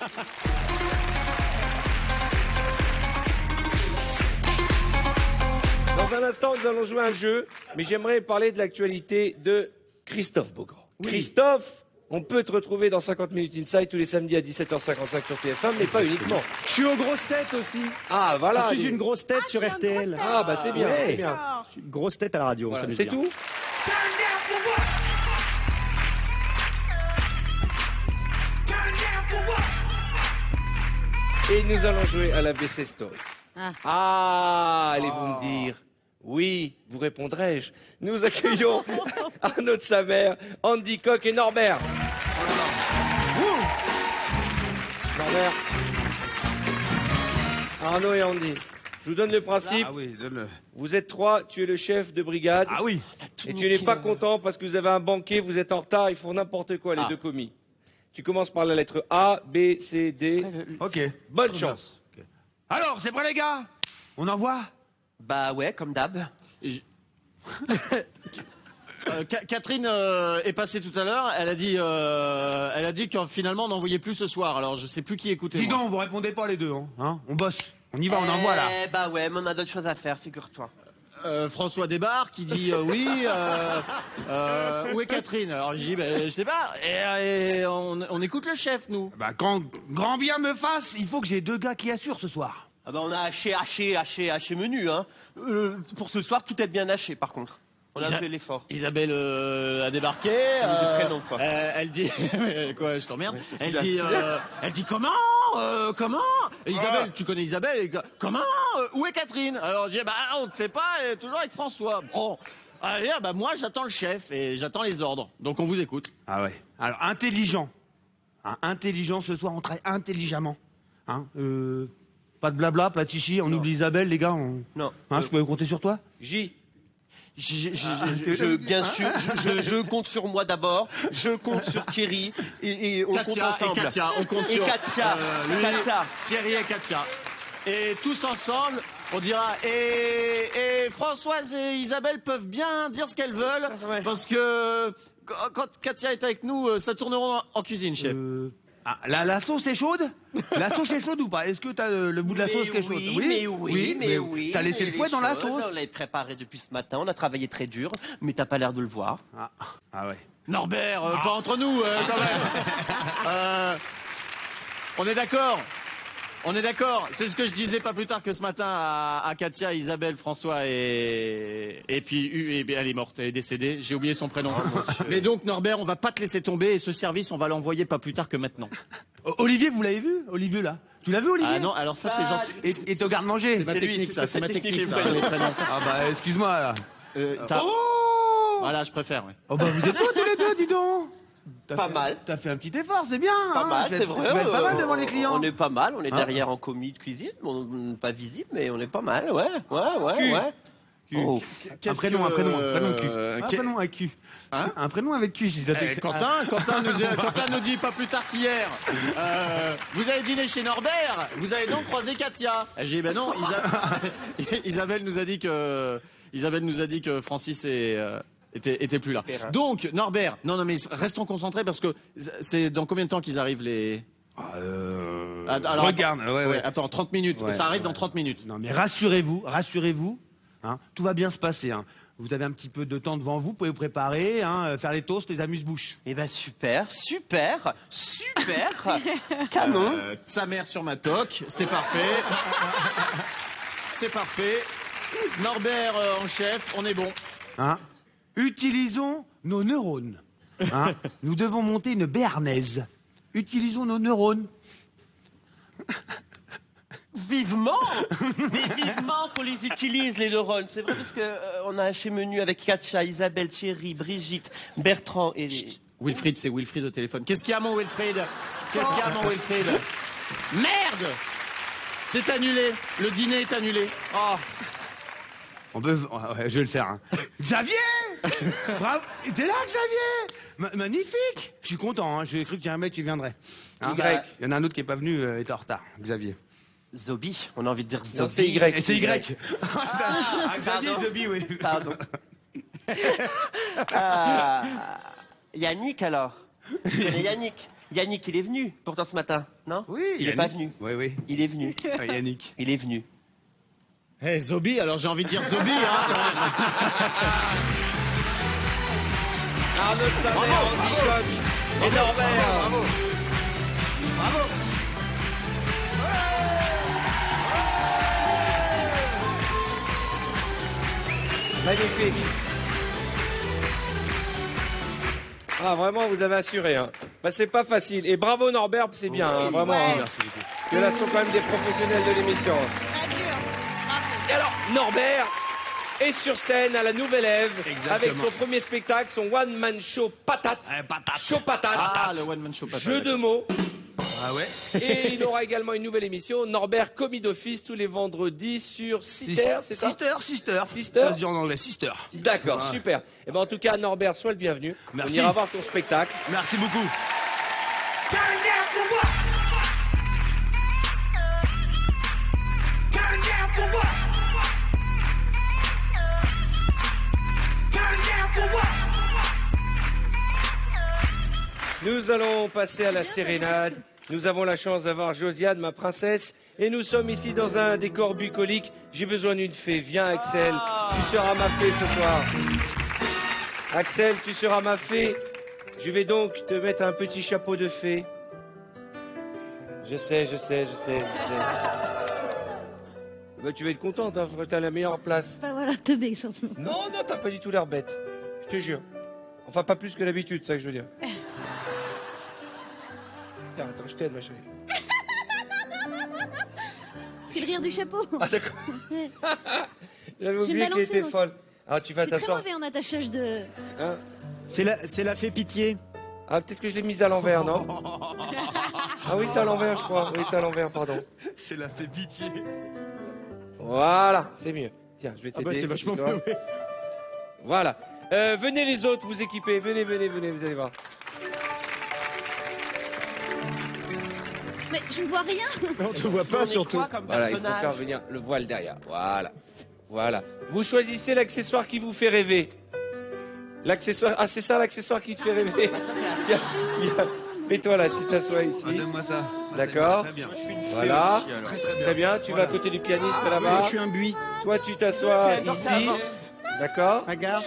Dans un instant, nous allons jouer à un jeu, mais j'aimerais parler de l'actualité de Christophe Beaugrand. Christophe, on peut te retrouver dans 50 minutes Inside tous les samedis à 17h55 sur TF1, mais pas uniquement. Je suis aux grosses têtes aussi. Ah, voilà. Je suis une grosse tête sur tu es une RTL. grosse tête. Ah, bah c'est bien, Ouais. c'est bien. Alors, Je suis une grosse tête à la radio. Voilà, ça veut c'est dire. tout. Et nous allons jouer à la BC Story. Allez-vous me dire? Oui, vous répondrai-je. Nous accueillons Arnaud de sa mère, Andy Coq et Norbert. Norbert. Arnaud et Andy. Je vous donne le principe. Ah oui, donne-le. Vous êtes 3, tu es le chef de brigade. Ah oui. Et tu n'es pas content parce que vous avez un banquet, vous êtes en retard, ils font n'importe quoi, les deux commis. Tu commences par la lettre A, B, C, D. Ok. Bonne chance. Alors, c'est prêt les gars? On envoie? Bah ouais, comme d'hab. Catherine est passée tout à l'heure. Elle a dit que finalement on n'en voyait plus ce soir. Alors je sais plus qui écoutait. Dis moi. donc, vous répondez pas les deux, hein? On bosse. On y va, on envoie là. Bah ouais, mais on a d'autres choses à faire, figure-toi. François débarque, qui dit oui. Où est Catherine? Alors je dis je sais pas. Et on écoute le chef nous. Bah quand grand bien me fasse, il faut que j'ai 2 gars qui assurent ce soir. Ah bah on a haché menu, hein. Pour ce soir, tout est bien haché, par contre. On a fait l'effort. Isabelle a débarqué. De prénom, quoi. Elle dit quoi? Je t'emmerde. Elle dit comment? Isabelle, tu connais Isabelle? Comment? Où est Catherine? Alors je dis on ne sait pas. Elle est toujours avec François. Bon. Allez, moi j'attends le chef et j'attends les ordres. Donc on vous écoute. Ah ouais. Alors intelligent. Hein, intelligent ce soir, on travaille intelligemment. Hein, pas de blabla, pas de chichi, on oublie Isabelle les gars. Non. Hein, je peux compter sur toi? J. Bien sûr, je compte sur moi d'abord, je compte sur Thierry et on compte ensemble. Et Katia, on compte sur Katia, Katia. Thierry et Katia. Et tous ensemble, on dira et Françoise et Isabelle peuvent bien dire ce qu'elles veulent parce que quand Katia est avec nous, ça tournera en cuisine, chef. La sauce est chaude? La sauce est chaude ou pas? Est-ce que t'as le bout de la sauce qui est chaude? Oui. T'as laissé le fouet dans la sauce? On l'a préparé depuis ce matin, on a travaillé très dur, mais t'as pas l'air de le voir. Ah ouais. Norbert, pas entre nous quand même. On est d'accord. On est d'accord. C'est ce que je disais pas plus tard que ce matin à Katia, Isabelle, François et puis elle est morte, elle est décédée. J'ai oublié son prénom. Mais donc Norbert, on va pas te laisser tomber et ce service, on va l'envoyer pas plus tard que maintenant. Olivier, vous l'avez vu? Olivier là? Tu l'as vu Olivier? Ah non, alors ça t'es gentil. Et te garde manger? C'est ma technique ça, c'est ma technique ça. les prénoms. Ah bah excuse-moi là. T'as- Oh! Voilà, je préfère, ouais. Oh bah vous êtes beaux tous les deux, dis donc. Pas mal. T'as fait un petit effort, c'est bien. Pas mal, c'est vrai. Tu vas être pas mal devant les clients. On est pas mal, on est Hein derrière en commis de cuisine. On n'est pas visible, mais on est pas mal, ouais. Oh. Un prénom, un prénom Q. Un prénom avec Q. Un prénom avec Q. Quentin nous dit pas plus tard qu'hier. Vous avez dîné chez Norbert. Vous avez donc croisé Katia. J'ai dit ben non. Isabelle nous a dit que Francis était plus là. Donc Norbert. Non mais restons concentrés parce que c'est dans combien de temps qu'ils arrivent les. Alors, regarde. Ouais. Attends, 30 minutes. Ouais, ça arrive dans 30 minutes. Non mais rassurez-vous. Hein, tout va bien se passer. Hein. Vous avez un petit peu de temps devant vous, vous pouvez vous préparer, hein, faire les toasts, les amuse-bouches. Eh ben super. Canon. Sa mère sur ma toque, c'est parfait. C'est parfait. Norbert en chef, on est bon. Hein, utilisons nos neurones. Hein. Nous devons monter une béarnaise. Utilisons nos neurones. Vivement qu'on les utilise, les neurones. C'est vrai parce que on a un chez menu avec Katia, Isabelle, Thierry, Brigitte, Bertrand et... Wilfried, c'est Wilfried au téléphone. Qu'est-ce qu'il y a, mon Wilfried? Merde! C'est annulé. Le dîner est annulé. Oh. Ouais, je vais le faire. Hein. Xavier! Bravo! T'es là, Xavier? Magnifique! Je suis content, hein. J'ai cru qu'il y a un mec qui viendrait. Hein, Y. Il y en a un autre qui est pas venu, était en retard. Xavier. Zobi, on a envie de dire Zobi. Non, c'est Y. Et c'est Y. Xavier, Zobi, oui. Pardon. Yannick, alors. Yannick, il est venu, pourtant, ce matin, non? Oui, il est pas venu. Oui. Il est venu. Yannick. Il est venu. Eh, Zobi, alors j'ai envie de dire Zobi, hein. Arnaud de Samer, Andy Coq et Norbert. Bravo. Magnifique. Ah, vraiment, vous avez assuré. Hein. Bah, c'est pas facile. Et bravo Norbert, c'est bien, hein, vraiment. Ouais. Hein. Que là sont quand même des professionnels de l'émission. Très dur. Bravo. Et alors, Norbert est sur scène à la Nouvelle Ève avec son premier spectacle, son one-man show patate. Show patate. Ah, le one-man show patate. Jeu de mots. Ah ouais? Et il aura également une nouvelle émission, Norbert Commis d'Office, tous les vendredis sur Sister, c'est ça? Sister. Sister. Ça se dit en anglais, Sister. D'accord, Ouais. super. Et ben en tout cas, Norbert, sois le bienvenu. Merci. On ira voir ton spectacle. Merci beaucoup. Nous allons passer à la sérénade. Nous avons la chance d'avoir Josiane, ma princesse, et nous sommes ici dans un décor bucolique. J'ai besoin d'une fée. Viens, Axel, tu seras ma fée ce soir. Axel, tu seras ma fée. Je vais donc te mettre un petit chapeau de fée. Je sais. Bah, tu vas être contente, hein, t'as la meilleure place. Bah voilà, te bec, surtout. Non, t'as pas du tout l'air bête. Je te jure. Enfin, pas plus que d'habitude, c'est ça que je veux dire. Tiens, attends, je t'aide, ma chérie. C'est le rire du chapeau. Ah, d'accord. J'avais J'ai oublié mal qu'elle lancé, était moi. folle. Alors, tu vas Je suis très t'asseoir. mauvais en attachage de... Hein C'est la fée pitié. Ah, peut-être que je l'ai mise à l'envers, non? Ah oui, c'est à l'envers, je crois. Oui, c'est à l'envers, pardon. C'est la fée pitié. Voilà, c'est mieux. Tiens, je vais t'aider. bah, c'est vachement toi. mieux, oui. Voilà. Venez les autres, vous équipez. Venez, vous allez voir. Mais je ne vois rien. On te voit pas, surtout. Voilà, il faut faire venir le voile derrière. Voilà. Vous choisissez l'accessoire qui vous fait rêver. L'accessoire... Ah, c'est ça l'accessoire qui te fait rêver. Tiens, viens. Mets-toi là, tu t'assois ici. Donne-moi ça. D'accord. Très bien. Voilà. Très Très bien, tu vas à côté du pianiste là-bas. Je suis un buis. Toi, tu t'assois ici. D'accord. Regarde.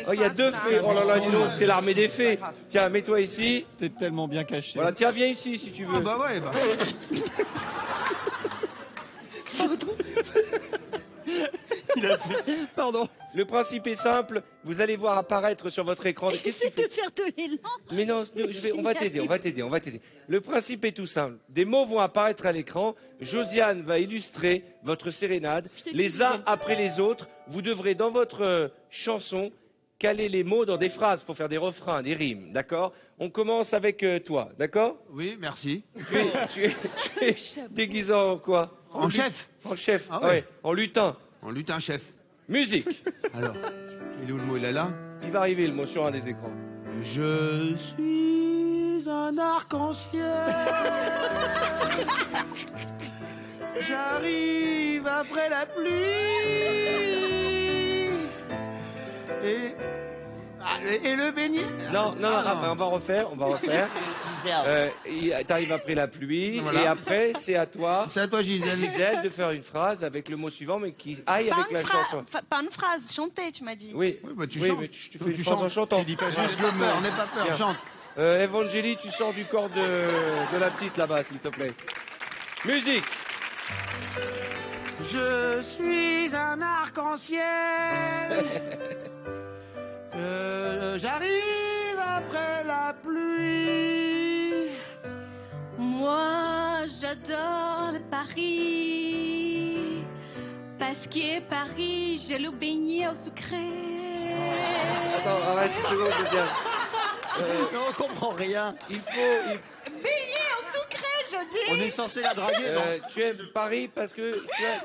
Oh, il y a deux fées. Oh là là, dis donc, c'est l'armée des fées. Tiens, mets-toi ici. C'est tellement bien caché. Voilà, tiens, viens ici si tu veux. Ah bah ouais, bah. Pardon. Le principe est simple. Vous allez voir apparaître sur votre écran. Qu'est-ce que tu J'essaie fais? de faire de l'élan. Mais non, on va t'aider. Le principe est tout simple. Des mots vont apparaître à l'écran. Josiane va illustrer votre sérénade. Je te Les dis, uns Gisèle. après les autres. Vous devrez, dans votre chanson, caler les mots dans des phrases. Il faut faire des refrains, des rimes, d'accord? On commence avec toi, d'accord? Oui, merci. Tu es déguisé en quoi? En chef. En chef, Ah ouais. ouais. En lutin. En lutin chef. Musique. Alors, il est où le mot? Il est là? Il va arriver le mot sur un des écrans. Je suis un arc-en-ciel. J'arrive après la pluie. Et le beignet. Non, on va refaire. T'arrives après la pluie, Voilà. et après, c'est à toi. C'est à toi, Gisèle. Gisèle, de faire une phrase avec le mot suivant, mais qui aille avec la chanson. Pas une phrase, chanter, tu m'as dit. Oui, Oui, bah, tu oui, chantes. mais tu fais Tu une phrase en chantes. chantant. Tu dis pas juste le mot. N'aie pas peur, Bien. chante. Evangélie, tu sors du corps de la petite là-bas, s'il te plaît. Musique. Je suis un arc-en-ciel. J'arrive après la pluie. Moi, j'adore le Paris. Parce que Paris, j'ai le beignet au sucré. Attends, arrête une seconde, je viens. On comprend rien. Il faut... Beignet au sucré, je dis. On est censé la draguer, non? tu aimes Paris parce que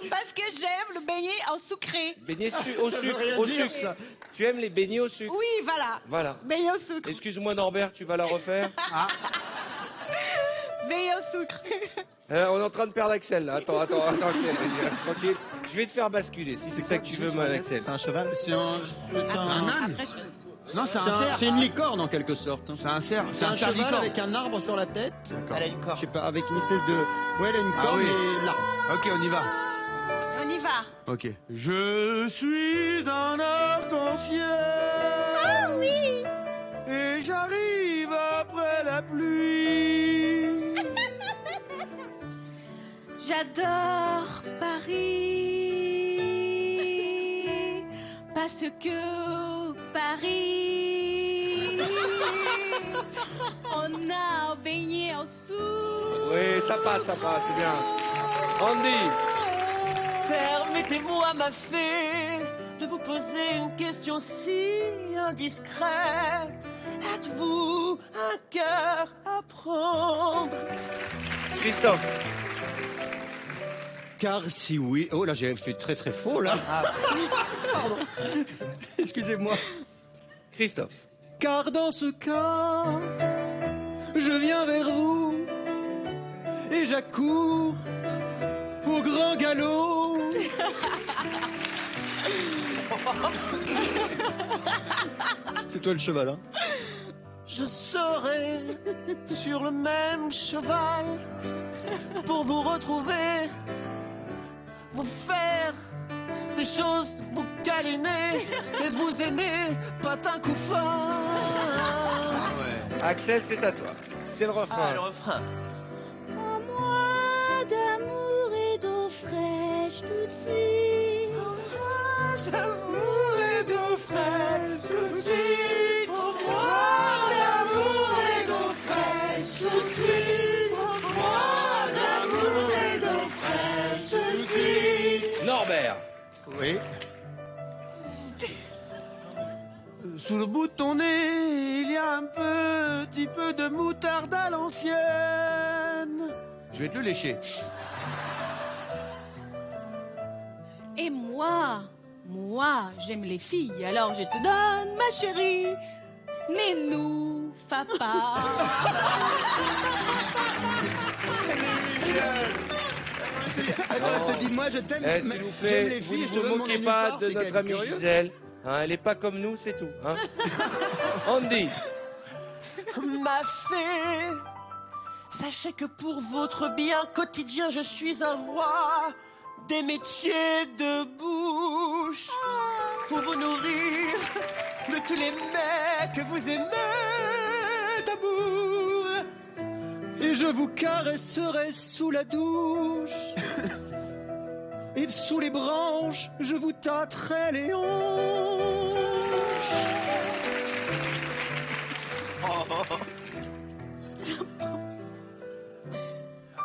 Parce que j'aime le beignet au sucré. beignets au Ça veut sucre, rien au dire, sucre. ça. Tu aimes les beignets au sucre. Oui, voilà. Voilà. Beignet au sucre. Excuse-moi Norbert, tu vas la refaire. Beignet au sucre. On est en train de perdre Axel là. Attends Axel, vas-y, reste tranquille. Je vais te faire basculer si c'est ça que tu veux, mon Axel. C'est un cheval? C'est Un âne. Après, Non, c'est un cerf. C'est une licorne en quelque sorte. C'est un cerf. C'est un cheval cerf avec un arbre sur la tête. Elle a une corde. Je sais pas, avec une espèce de. Ouais, elle a une Ah corne oui. et l'arbre. Ok, on y va. on y va. Ok. Je suis un arc-en-ciel. Ah oui. Et j'arrive après la pluie. J'adore Paris. Parce que Paris, on a beignet au sucre. Oui, ça passe, c'est bien. Andy. Permettez-moi, ma fée, de vous poser une question si indiscrète. Êtes-vous un cœur à prendre? Christophe. Car si oui. Oh là, j'ai fait très très faux là. Pardon. Excusez-moi. Christophe. Car dans ce cas, je viens vers vous et j'accours au grand galop. C'est toi le cheval, hein? Je serai sur le même cheval pour vous retrouver, vous faire des choses, vous câliner et vous aimer, pas d'un coup fort. Axel, c'est à toi. C'est le refrain. Ah, le refrain. À moi d'amour et d'eau fraîche tout de suite. D'amour et d'eau fraîche tout de suite. Pour moi, d'amour et d'eau fraîche tout de suite. Pour moi, d'amour et d'eau fraîche tout de suite. Norbert. Oui. Sous le bout de ton nez, il y a un petit peu de moutarde à l'ancienne. Je vais te le lécher. Et moi, j'aime les filles, alors je te donne ma chérie. Mais nous, papa. Elle te dit, moi je t'aime. S'il vous j'aime plaît, les filles, vous je ne te vous donne mon moquez pas nénuphar, de c'est notre quand même amie curieux. Gisèle. Hein, elle n'est pas comme nous, c'est tout. Hein. Andy. Ma fée, sachez que pour votre bien quotidien, je suis un roi des métiers de bouche. Pour vous nourrir de tous les mecs que vous aimez d'amour. Et je vous caresserai sous la douche. Et sous les branches, je vous tâterai les hanches.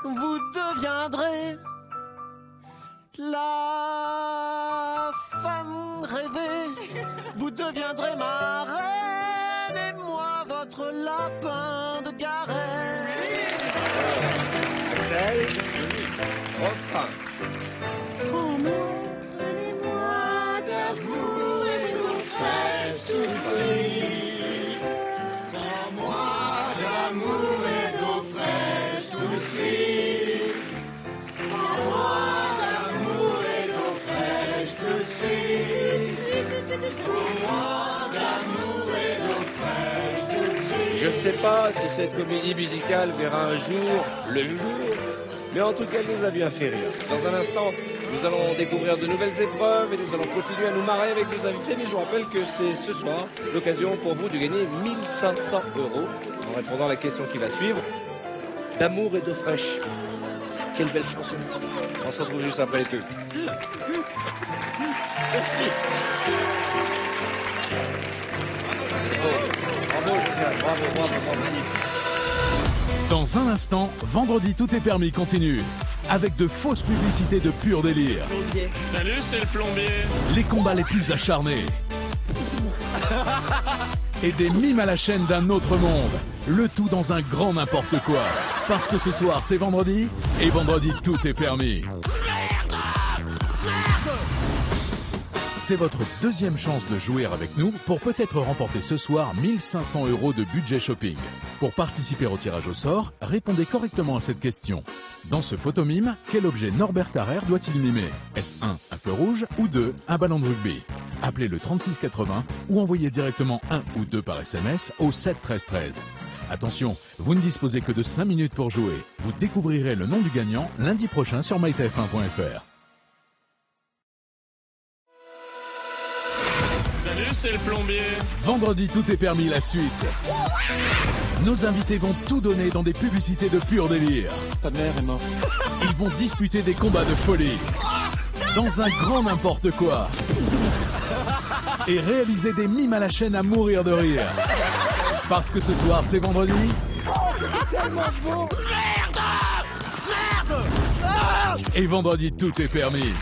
Vous deviendrez la femme rêvée. Vous deviendrez ma sais pas si cette comédie musicale verra un jour le jour, mais en tout cas, elle nous a bien fait rire. Dans un instant, nous allons découvrir de nouvelles épreuves et nous allons continuer à nous marrer avec nos invités. Mais je vous rappelle que c'est ce soir l'occasion pour vous de gagner 1500 € en répondant à la question qui va suivre. D'amour et d'eau fraîche. Quelle belle chanson. On se retrouve juste après les pubs. Merci. Bravo, Josiane. Bravo. Dans un instant, Vendredi tout est permis continue. Avec de fausses publicités de pur délire. Salut, c'est le plombier. Les combats les plus acharnés. Et des mimes à la chaîne d'un autre monde. Le tout dans un grand n'importe quoi. Parce que ce soir, c'est vendredi. Et vendredi, tout est permis. C'est votre deuxième chance de jouer avec nous pour peut-être remporter ce soir 1500 € de budget shopping. Pour participer au tirage au sort, répondez correctement à cette question. Dans ce photomime, quel objet Norbert Tarrer doit-il mimer? Est-ce 1, un feu rouge ou 2, un ballon de rugby? Appelez le 3680 ou envoyez directement 1 ou 2 par SMS au 7 13 13. Attention, vous ne disposez que de 5 minutes pour jouer. Vous découvrirez le nom du gagnant lundi prochain sur mytf1.fr. Salut, c'est le plombier. Vendredi, tout est permis, la suite. Nos invités vont tout donner dans des publicités de pur délire. Ta mère est morte. Ils vont disputer des combats de folie. Dans un grand n'importe quoi. Et réaliser des mimes à la chaîne à mourir de rire. Parce que ce soir, c'est vendredi. Tellement beau. Merde. Et vendredi, tout est permis.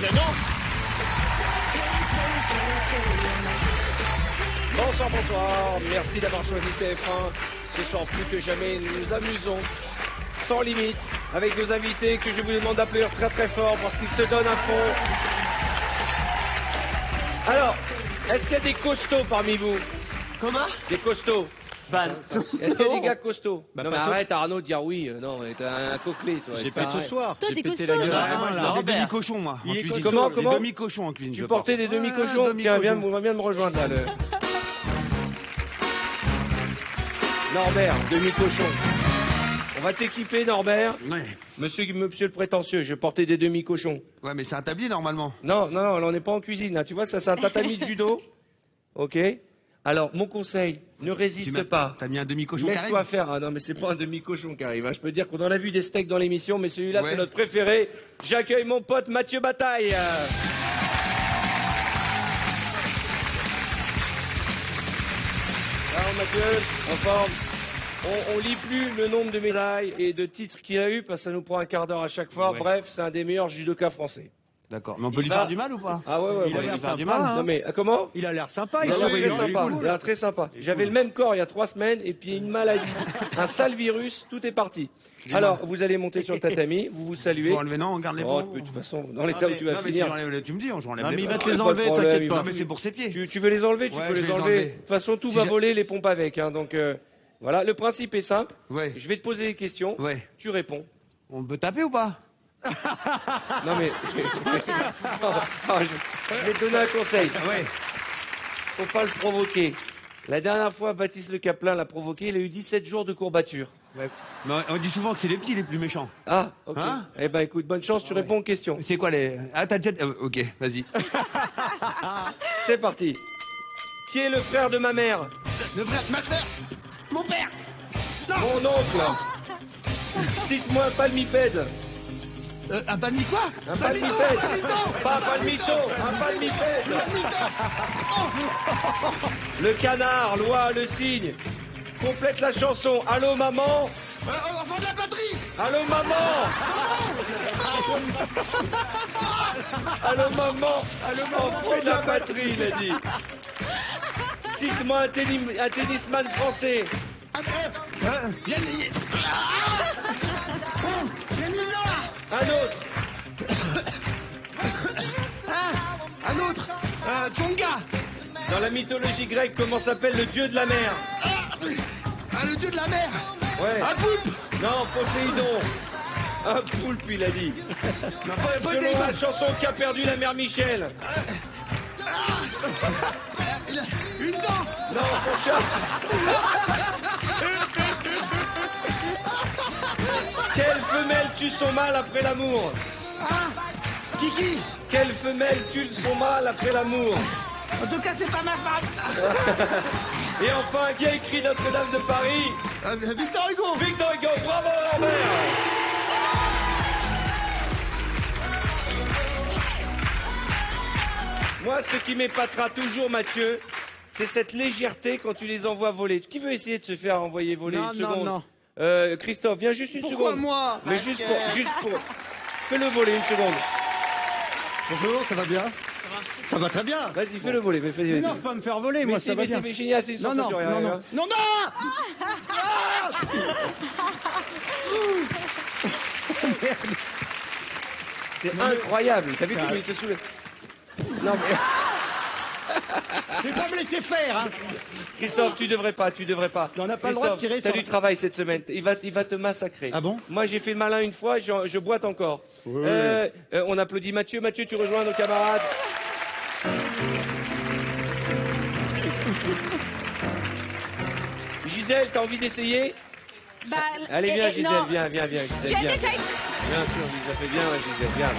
Mais non. Bonsoir. Merci d'avoir choisi TF1. Ce soir, plus que jamais, nous nous amusons sans limite avec nos invités que je vous demande d'applaudir très très fort parce qu'ils se donnent à fond. Alors, est-ce qu'il y a des costauds parmi vous? Comment? Des costauds. Est-ce qu'il y a des gars costauds? Non mais arrête Arnaud de dire oui. Non, t'es un coquelet toi. J'ai pas ce soir. Toi, J'ai t'es pété costaud, la gueule. toi. Moi, je porte des demi-cochons, moi. en cuisine. Comment Des demi-cochons en cuisine. Tu je portais porte. des demi-cochons? Tiens, viens de me rejoindre là. Norbert, demi-cochon. On va t'équiper, Norbert. Ouais. Monsieur le prétentieux, je portais des demi-cochons. Ouais, mais c'est un tablier normalement. Non, là, on n'est pas en cuisine. Là. Tu vois, ça, c'est un tatami de judo. OK? Alors, mon conseil, ne résiste pas. T'as mis un demi-cochon qui Laisse-toi arrive. faire. Ah non, mais c'est pas un demi-cochon qui arrive. Hein. Je peux dire qu'on en a vu des steaks dans l'émission, mais celui-là, Ouais. c'est notre préféré. J'accueille mon pote Mathieu Bataille. Alors, Mathieu, en forme. On lit plus le nombre de médailles et de titres qu'il a eu parce que ça nous prend un quart d'heure à chaque fois. Ouais. Bref, c'est un des meilleurs judokas français. D'accord. Mais on peut lui va- faire du mal ou pas? Ah ouais, Il a ouais. l'air lui faire du sympa, mal. hein. Non mais comment? Il a l'air sympa. Il a l'air très il est sympa. cool. Il a l'air très sympa. J'avais le même corps il y a 3 semaines et puis une maladie, un sale virus, tout est parti. Alors, vous allez monter sur le tatami, vous saluez. Faut enlever, non, on garde les Oh, bons. de toute façon, dans l'état où tu vas Non, mais si finir. j'enlève, tu me dis, j'enlève Non, mais les il va bons. te les Pas de enlever, problème, t'inquiète il pas. va- Non, mais c'est pour ses pieds. Tu veux les enlever, tu Ouais, peux je les vais les enlever. enlever. De toute façon, tout Si va j'ai- voler, les pompes avec. Hein, donc voilà, le principe est simple. Ouais. Je vais te poser des questions. Ouais. Tu réponds. On peut taper ou pas? Non mais. Non, je vais te donner un conseil. Ouais. Faut pas le provoquer. La dernière fois, Baptiste Le Caplin l'a provoqué, il a eu 17 jours de courbature. Ouais. Mais on dit souvent que c'est les petits les plus méchants. Ah, ok. Hein Eh ben écoute, bonne chance, tu réponds aux questions. C'est quoi les... Ah, t'as déjà... ok, vas-y. C'est parti. Qui est le frère de ma mère? Le frère, ma sœur, mon père. Mon oncle. Cite-moi un palmipède. Un palmi quoi? Un palmipède. Pas un palmito, un palmipède. Le canard, l'oie, le cygne. Complète la chanson. Allô maman. Enfant de la patrie. Allô maman. Allô maman. Enfant de la patrie, il a dit. Cite-moi un tennisman français. Un autre. Un autre. Tonga. Dans la mythologie grecque, comment s'appelle le dieu de la mer? Le dieu de la mer. Ouais. Un poulpe. Non, Poséidon. Un poulpe, il a dit. Selon la chanson qu'a perdu la mère Michel. Une dent. Non, son chat. femelle tue son mâle après l'amour? Kiki. Quelle femelle tue son mâle après l'amour? En tout cas, c'est pas ma femme. Et enfin, qui a écrit Notre-Dame de Paris? Victor Hugo. Victor Hugo, bravo Robert. Moi, ce qui m'épatera toujours, Mathieu, c'est cette légèreté quand tu les envoies voler. Qui veut essayer de se faire envoyer voler Non, une non, seconde? non. Christophe, viens juste une Pourquoi seconde. moi? Mais juste pour... Fais-le voler une seconde. Bonjour, ça va bien? Ça va très bien. Vas-y, fais-le voler. Mais non, faut pas me faire voler, moi, ça va bien. Mais génial, c'est une Non, sensation. non, non, non. Non, C'est incroyable. T'as vu comment il te soulève? Non, mais... Je vais pas me laisser faire, hein. Christophe, tu devrais pas. On n'a pas le droit de tirer t'as sur... du travail cette semaine. Il va te massacrer. Ah bon? Moi, j'ai fait le malin une fois, je boite encore. Oui. On applaudit Mathieu. Mathieu, tu rejoins nos camarades. Gisèle, t'as envie d'essayer? Bah, Allez, viens, Gisèle, non. viens, Gisèle, Tu as viens. déjà essayé? Bien sûr, Gisèle, fais bien, Gisèle, viens.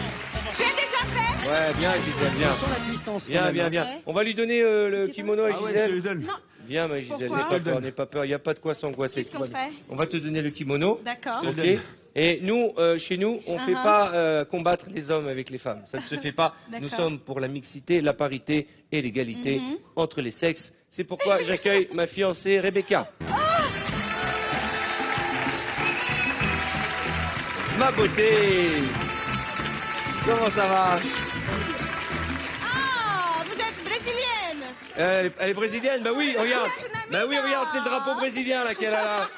Tu as déjà fait? Ouais, viens, Gisèle, viens. Sans la puissance, Viens, quand même, viens, hein. viens. Ouais. On va lui donner le kimono à Ah ouais, Gisèle. je le donne. Non. Viens, ma Gisèle, Pourquoi n'aie pas peur, il n'y a pas de quoi s'angoisser. Qu'est-ce qu'on fait? On va te donner le kimono. D'accord. Ok. Et nous, chez nous, on ne fait pas combattre les hommes avec les femmes. Ça ne se fait pas. Nous D'accord. sommes pour la mixité, la parité et l'égalité entre les sexes. C'est pourquoi j'accueille ma fiancée Rebecca. Ma beauté. Comment ça va? Ah, vous êtes brésilienne. Elle est brésilienne? Bah oui, regarde. Bah oui, regarde, c'est le drapeau brésilien là qu'elle a là.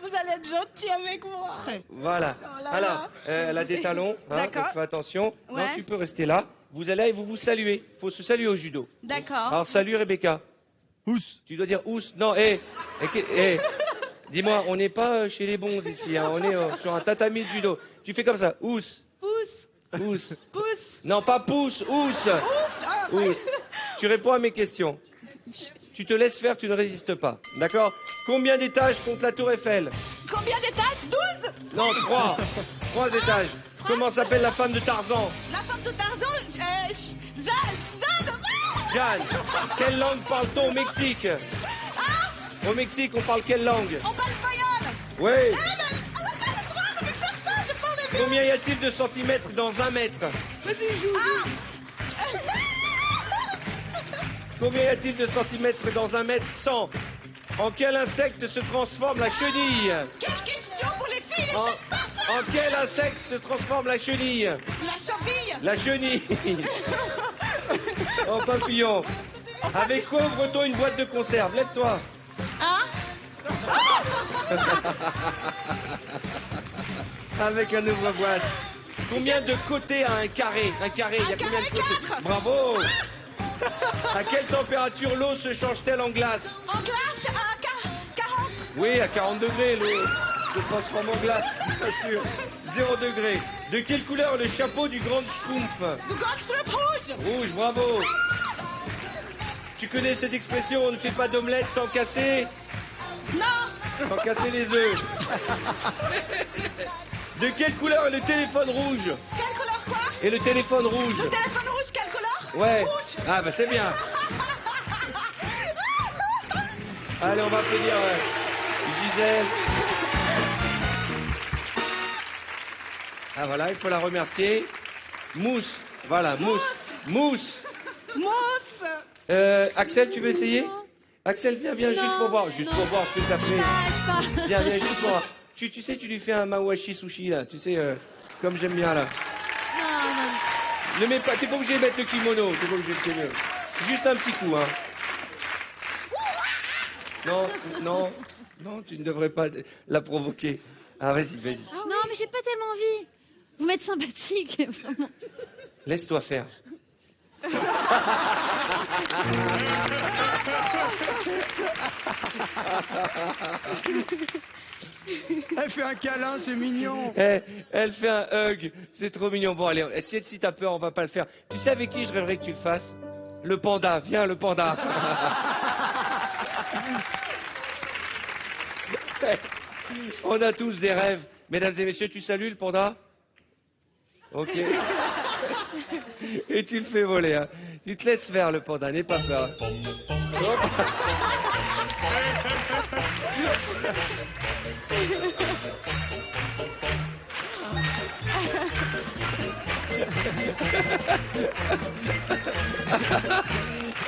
Vous allez être gentil avec moi. Voilà. Oh là Alors, là. elle a des talons, hein, D'accord. donc fais attention. Non, Ouais. tu peux rester là. Vous allez et vous vous saluez. Il faut se saluer au judo. D'accord. Alors, salut Rebecca. Ous. Tu dois dire ous. Non, dis-moi, on n'est pas chez les bons ici. Hein. On est sur un tatami de judo. Tu fais comme ça. Ous. Pousse. Ous. Pousse. Non, pas pouce. Ous. Ah, Ous. Tu réponds à mes questions. Tu te laisses faire, tu ne résistes pas. D'accord? Combien d'étages compte la tour Eiffel? Combien d'étages? 12. Non, 3. 3 étages. Comment s'appelle la femme de Tarzan? La femme de Tarzan, Jeanne. Quelle langue parle-t-on au Mexique? Au Mexique, on parle quelle langue? on parle espagnol. Oui. On n'a pas le droit de faire ça, je parle de... Combien y a-t-il de centimètres dans 1 mètre? Vas-y, joue. Combien y a-t-il de centimètres dans 1 mètre 100? En quel insecte se transforme la chenille? Quelle question pour les filles, les En quel insecte se transforme la chenille? La cheville. La chenille. En papillon. Avec quoi ouvre-t-on une boîte de conserve? Lève-toi. Hein? Avec un ouvre-boîte. Combien de côtés a un carré? Un carré, il y a combien de côtés? 4. Bravo. À quelle température l'eau se change-t-elle en glace? En glace à 40. Oui, à 40 degrés, l'eau se transforme en glace, bien sûr. 0 degré. De quelle couleur est le chapeau du grand schtroumpf? Du grand strip rouge. Rouge, bravo. Tu connais cette expression, on ne fait pas d'omelette sans casser? Non. Sans casser les œufs. De quelle couleur est le téléphone rouge? Quelle couleur quoi? Et le téléphone rouge? Le téléphone rouge, quelle couleur? Ouais. Rouge. Ah bah c'est bien. Allez, on va applaudir Gisèle. Ah voilà, il faut la remercier. Mousse. Voilà, mousse. Mousse. Mousse. Axel, tu veux essayer? Axel, viens, juste pour voir. Juste pour voir ce que t'as fait. Viens, juste pour voir. Tu sais, tu lui fais un mawashi sushi, là. Tu sais, comme j'aime bien, là. Ne mets pas, t'es pas obligé de mettre le kimono. T'es pas obligé de kimono. Juste un petit coup, hein. Non, tu ne devrais pas la provoquer. Ah, vas-y. Non, mais j'ai pas tellement envie. Vous m'êtes sympathique, vraiment. Laisse-toi faire. Elle fait un câlin, c'est mignon. Elle fait un hug. C'est trop mignon. Bon, allez, si t'as peur, on va pas le faire. Tu sais avec qui je rêverais que tu le fasses? Le panda. Viens, le panda. On a tous des rêves. Mesdames et messieurs, tu salues le panda? Ok. Et tu le fais voler, hein. Tu te laisses faire le panda, n'aie pas peur. Hop.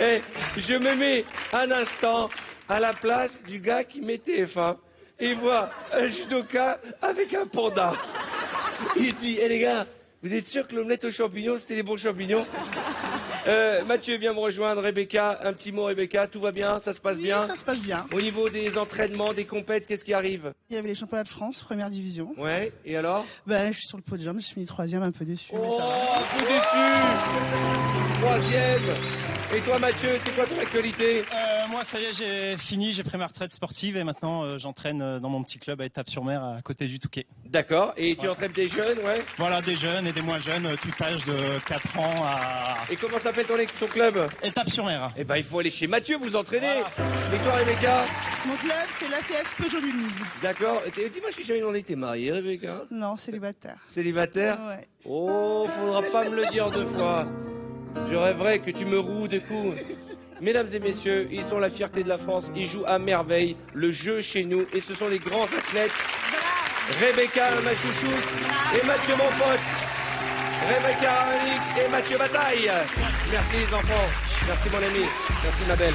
Et je me mets un instant à la place du gars qui met TF1 et voit un judoka avec un panda. Il dit, les gars, vous êtes sûrs que l'omelette aux champignons, c'était les bons champignons? Mathieu vient me rejoindre, Rebecca, un petit mot Rebecca, tout va bien, ça se passe bien? Ça se passe bien. Au niveau des entraînements, des compètes, qu'est-ce qui arrive? Il y avait les championnats de France, première division. Ouais, et alors? Ben, je suis sur le podium, je finis 3e, un peu déçu, mais ça va. Un peu déçu! 3e! Et toi Mathieu, c'est quoi ton actualité? Moi, ça y est, j'ai fini, j'ai pris ma retraite sportive et maintenant j'entraîne dans mon petit club à Étape-sur-Mer à côté du Touquet. D'accord, et tu entraînes des jeunes, ouais? Voilà, des jeunes et des moins jeunes, tout âge de 4 ans à... Et comment s'appelle ton club? Étape-sur-Mer. Eh ben, il faut aller chez Mathieu, vous entraîner. Et toi, Rebecca? Mon club, c'est l'ACS Peugeot Mulhouse. D'accord. Dis-moi, je suis jamais demandé, t'es mariée, Rebecca? Non, célibataire. Célibataire? Ouais. Oh, faudra pas me le dire 2 fois. Je rêverais que tu me roues de coups. Mesdames et messieurs, ils sont la fierté de la France. Ils jouent à merveille le jeu chez nous. Et ce sont les grands athlètes. Rebecca, ma chouchoute, et Mathieu, mon pote. Rebecca Arnick et Mathieu Bataille. Merci les enfants. Merci mon ami. Merci ma belle.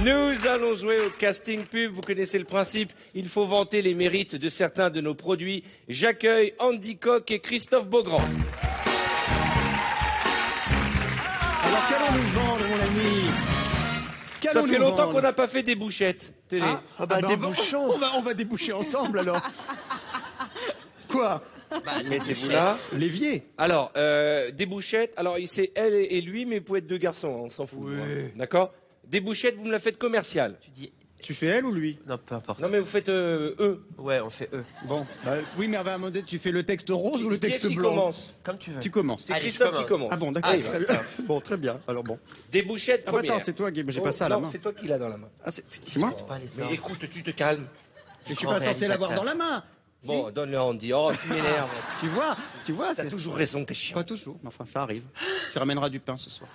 Nous allons jouer au casting pub. Vous connaissez le principe. Il faut vanter les mérites de certains de nos produits. J'accueille Andy Coq et Christophe Beaugrand. Alors, qu'allons-nous vendre, mon ami? Ça fait longtemps qu'on n'a pas fait des bouchettes. Tenez. Des bouchons. On va déboucher ensemble, alors. Quoi? Mettez-vous là. L'évier. Alors, des bouchettes. Alors, c'est elle et lui, mais vous pouvez être 2 garçons. On s'en fout. Oui. D'accord? Des bouchettes, vous me la faites commerciale. Tu fais elle ou lui? Non, peu importe. Non, mais vous faites eux. Ouais, on fait eux. Bon. Oui, mais à un moment donné, tu fais le texte rose ou le Qui est-ce texte qui blanc? commence? Comme tu veux. Tu commences. C'est Allez, Christophe je qui commence. Ah bon, d'accord. Allez, Très bien. Bon, très bien. Alors bon. Des bouchettes Ah bah premières. attends, c'est toi, Guy, j'ai pas ça à la Non, main. c'est toi qui l'as dans la main. Ah, c'est moi? Mais écoute, tu te calmes. Je suis pas censé l'avoir dans la main. Bon, donne-le à Andy. Oh, tu m'énerves. Tu vois, T'as toujours raison, t'es chiant. Pas toujours, mais enfin, ça arrive. Tu ramèneras du pain ce soir.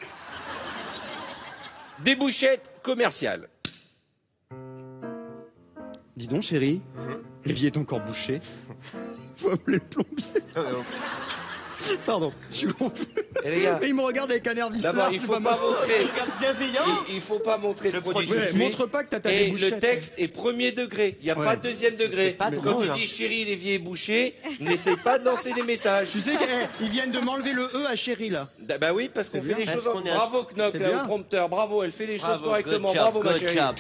Des bouchettes commerciales. Dis donc, chérie, l'évier est encore bouché. Faut appeler le plombier. Pardon, je suis confus. Et les gars, mais il me regarde avec un air vicelard. d'abord, il faut pas montrer. bienveillant. Il faut pas montrer le produit. Ouais, montre pas que t'as ta Et débouchette. le texte est 1er degré. Il n'y a Ouais. pas de 2e degré. pas Quand drôle, tu hein. dis chérie, l'évier est bouché, n'essaye pas de lancer des messages. Tu sais qu'ils viennent de m'enlever le E à chérie, là. Bah oui, parce qu'on fait les Parce choses. qu'on est à- Bravo Knock, C'est là, bien. au prompteur. Bravo, elle fait les choses Bravo, correctement. good job, Bravo, ma good chérie. job.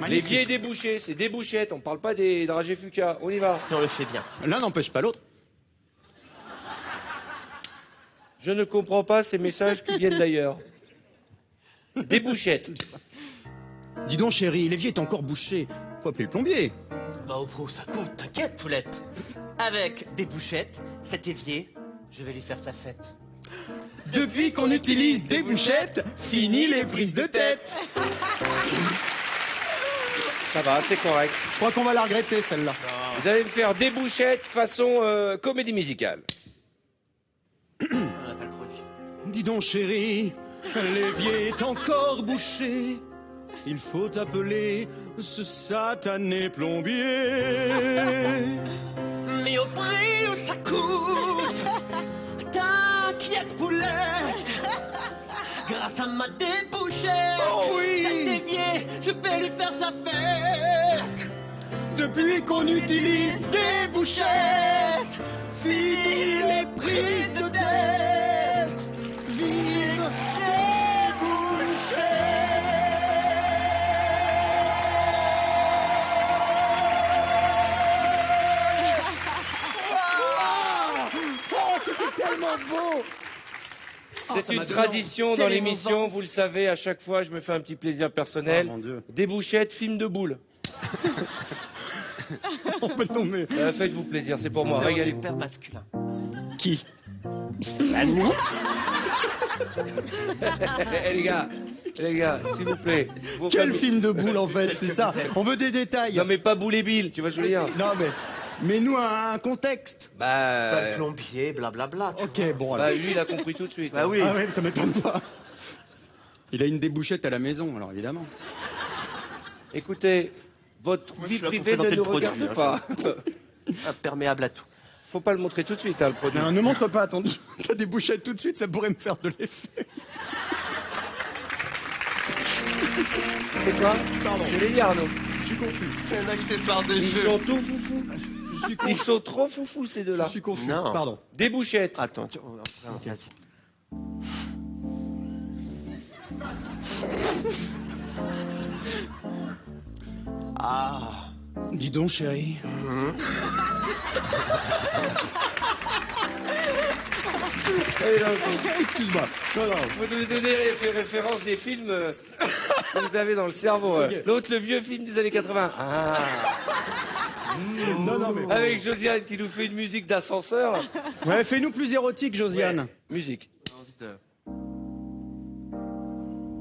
L'évier est débouché, c'est des bouchettes. On parle pas des dragées Fuca. On y va. On le fait bien. L'un n'empêche pas l'autre. Je ne comprends pas ces messages qui viennent d'ailleurs. Des bouchettes. Dis donc, chérie, l'évier est encore bouché. Faut appeler le plombier. Bah, au pro, ça coûte, t'inquiète, poulette. Avec des bouchettes, cet évier, je vais lui faire sa fête. Depuis qu'on utilise des bouchettes, fini les prises de tête. Ça va, c'est correct. Je crois qu'on va la regretter, celle-là. Vous allez me faire des bouchettes façon comédie musicale. On n'a pas le produit. Dis donc, chérie, l'évier est encore bouché. Il faut appeler ce satané plombier. Mais au prix où ça coûte, t'inquiète, poulette. Grâce à ma débouchette, cet évier, je vais lui faire sa fête. Depuis qu'on utilise des bouchettes, fini les prises de tête. Vive les c'était tellement beau. C'est une tradition dans l'émission, vous le savez, à chaque fois je me fais un petit plaisir personnel. Oh, mon Dieu. Des bouchettes, film de boules. On peut tomber. Faites-vous plaisir, c'est pour moi, C'est régalez-vous. hyper masculin. Qui? Bah, nous. Les gars, s'il vous plaît. Quel film de boule en fait, c'est ça. On veut des détails. Non mais pas Boule et Bill, tu vois ce que je veux dire. Non mais nous un contexte. Bah. Pas le plombier, blablabla. Ok, bon alors. Bah lui il a compris tout de suite. Bah oui. Ah ouais, ça m'étonne pas. Il a une débouchette à la maison, alors évidemment. Écoutez, votre Moi, je vie suis là pour privée ne présenter nous le produit, regarde hein, pas. Imperméable à tout. Faut pas le montrer tout de suite, hein, le produit. Non, ne montre pas, attends. T'as des bouchettes tout de suite, ça pourrait me faire de l'effet. C'est quoi? Pardon. Je l'ai dit, Arnaud. Je suis confus. C'est un accessoire de Ils jeu. sont tout foufous. Ils sont trop foufous, ces deux-là. Je suis confus. Non. Pardon. Des bouchettes. Attends, vas-y. Ah. Dis donc, chérie. Excuse-moi. Non, non. Vous nous donnez référence des films que vous avez dans le cerveau. Ok. L'autre, le vieux film des années 80. Ah. Non, non, mais. Avec Josiane qui nous fait une musique d'ascenseur. Ouais, fais-nous plus érotique, Josiane. Ouais. Musique.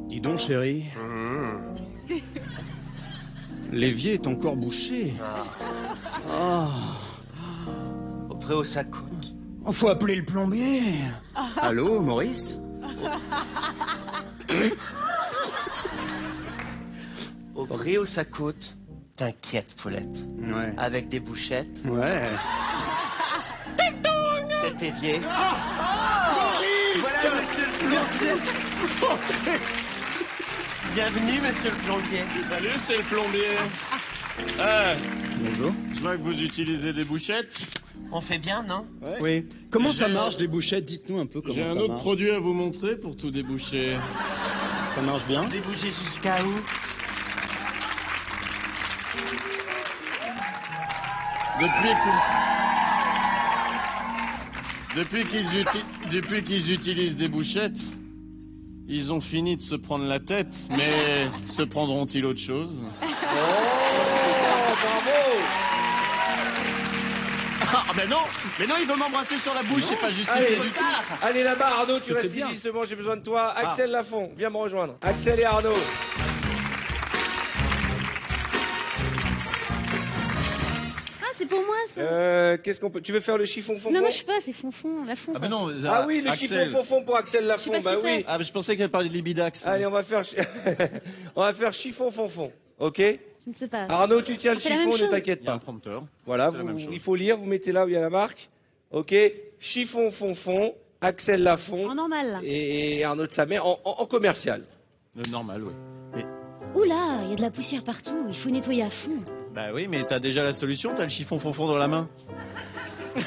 Dis donc, chérie. L'évier est encore bouché. Au pré où ça coûte. Faut appeler le plombier. Allô, Maurice? Au pré où ça coûte. T'inquiète, Paulette. Ouais. Avec des bouchettes. Ouais. Cet évier. Maurice! Voilà, monsieur le plombier. Bienvenue, monsieur le plombier. Salut, c'est le plombier. Bonjour. Je vois que vous utilisez des bouchettes. On fait bien, non? Oui. Comment ça J'ai- marche, des bouchettes? Dites-nous un peu comment J'ai ça un autre marche. produit à vous montrer pour tout déboucher. Ça marche bien? Des bougies jusqu'à où? Depuis qu'ils utilisent des bouchettes, ils ont fini de se prendre la tête, mais se prendront-ils autre chose? Ah ben non, il veut m'embrasser sur la bouche, c'est pas justifié du tout. Allez là-bas, Arnaud, tu C'était restes bien. ici justement, j'ai besoin de toi. Axel Lafont, viens me rejoindre. Axel et Arnaud. Ah, c'est pour moi, ça. Qu'est-ce qu'on peut. Tu veux faire le chiffon fonfon? Non, non, je sais pas, c'est fonfon, la fond. Ah ben non. Ah oui, le Axel. chiffon fonfon pour Axel Lafont, Je sais pas bah ce que oui. c'est. Ah, je pensais qu'elle parlait de libidax. Allez, on va faire chiffon fonfon, ok? Je ne sais pas. Arnaud, tu tiens le C'est la chiffon, même ne chose. t'inquiète Il y a un pas. prompteur. Voilà, C'est la même chose. il faut lire, vous mettez là où il y a la marque. Ok, chiffon fonfon, Axel Lafont En normal, là. et Arnaud de sa mère en commercial. Le normal, oui. Mais, Oula, il y a de la poussière partout, il faut nettoyer à fond. bah oui, mais t'as déjà la solution, t'as le chiffon fonfon dans la main.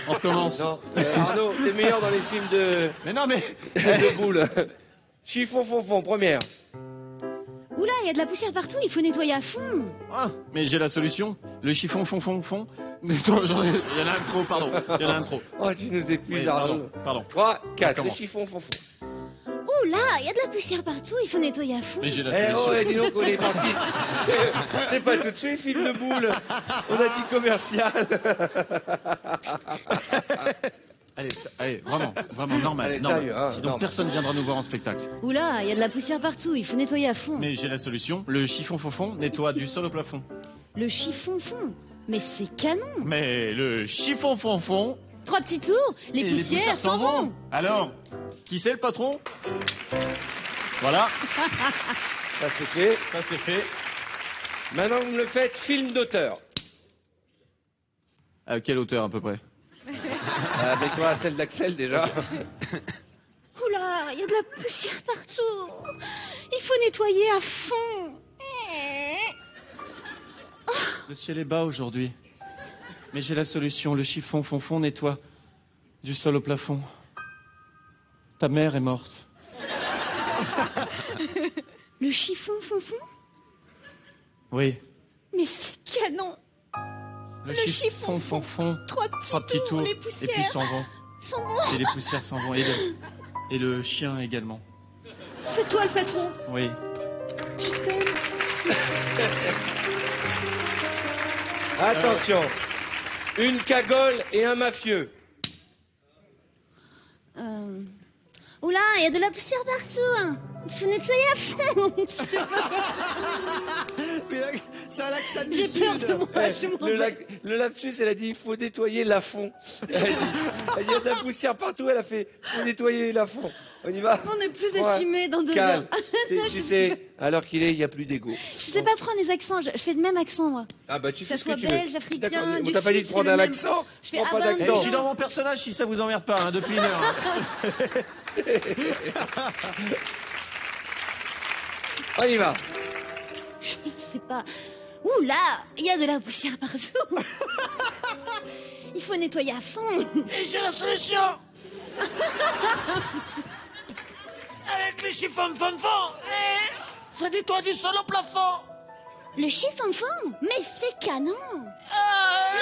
On recommence. Non, Arnaud, t'es meilleur dans les films de Mais non, mais. boules. Chiffon fonfon, première. Oula, il y a de la poussière partout, il faut nettoyer à fond. Ah, mais j'ai la solution. Le chiffon fond. Mais attends, il y en a un trop, pardon. Il y en a un trop. Oh, tu nous épuises, Oui, Arnaud. pardon. 3, 4, le commence. chiffon fonfon. Oula, il y a de la poussière partout, il faut nettoyer à fond. Mais j'ai la Eh solution. oh, dis donc, on est parti. C'est pas tout de suite, film de boule. On a dit commercial. Allez, vraiment normal. Allez, normal. sérieux, hein, Sinon, normal. personne viendra nous voir en spectacle. Oula, il y a de la poussière partout, il faut nettoyer à fond. Mais j'ai la solution. Le chiffon fond nettoie du sol au plafond. Le chiffon fond. Mais c'est canon. Mais le chiffon fond. 3 petits tours, les et poussières s'en vont. Alors, qui c'est le patron? Voilà, Ça, c'est fait. ça c'est fait. Maintenant, vous me le faites, film d'auteur. À quelle hauteur à peu près? Avec-toi celle d'Axel, déjà. Oula, il y a de la poussière partout. Il faut nettoyer à fond. Le ciel est bas aujourd'hui. Mais j'ai la solution. Le chiffon fond nettoie du sol au plafond. Ta mère est morte. Le chiffon fond. Oui. Mais c'est canon. Le chiffon fond. 3 petits tours, les et puis poussières s'en vont. s'en vont. Et les poussières s'en vont. Et le chien également. C'est toi le patron. Oui. Je t'aime. Attention. Une cagole et un mafieux. Oula, il y a de la poussière partout. Il faut nettoyer à fond. Mais là, c'est un accent du J'ai peur Sud. de moi. Je m'en vais. Le lapsus, elle a dit il faut nettoyer la fond. Elle a dit il y a de la poussière partout, elle a fait faut nettoyer la fond. On y va. On est plus Ouais. estimé dans 2 Calme. heures. Tu sais, à l'heure qu'il est, il n'y a plus d'ego. Je sais pas prendre les accents, je fais le même accent moi. Ah bah tu Que fais ça ce que soit tu veux. belge, africain, D'accord, du on t'a pas dit Sud, de prendre c'est un le même. accent. Je fais Prends pas ah bah, d'accent. Je suis dans mon personnage si ça vous emmerde pas, hein, depuis une heure. Hein. On y va. Je sais pas. Oula, il y a de la poussière partout. Il faut nettoyer à fond. Et j'ai la solution. Avec les chiffons ça nettoie du sol au plafond. Le chiffon-fond? Mais c'est canon.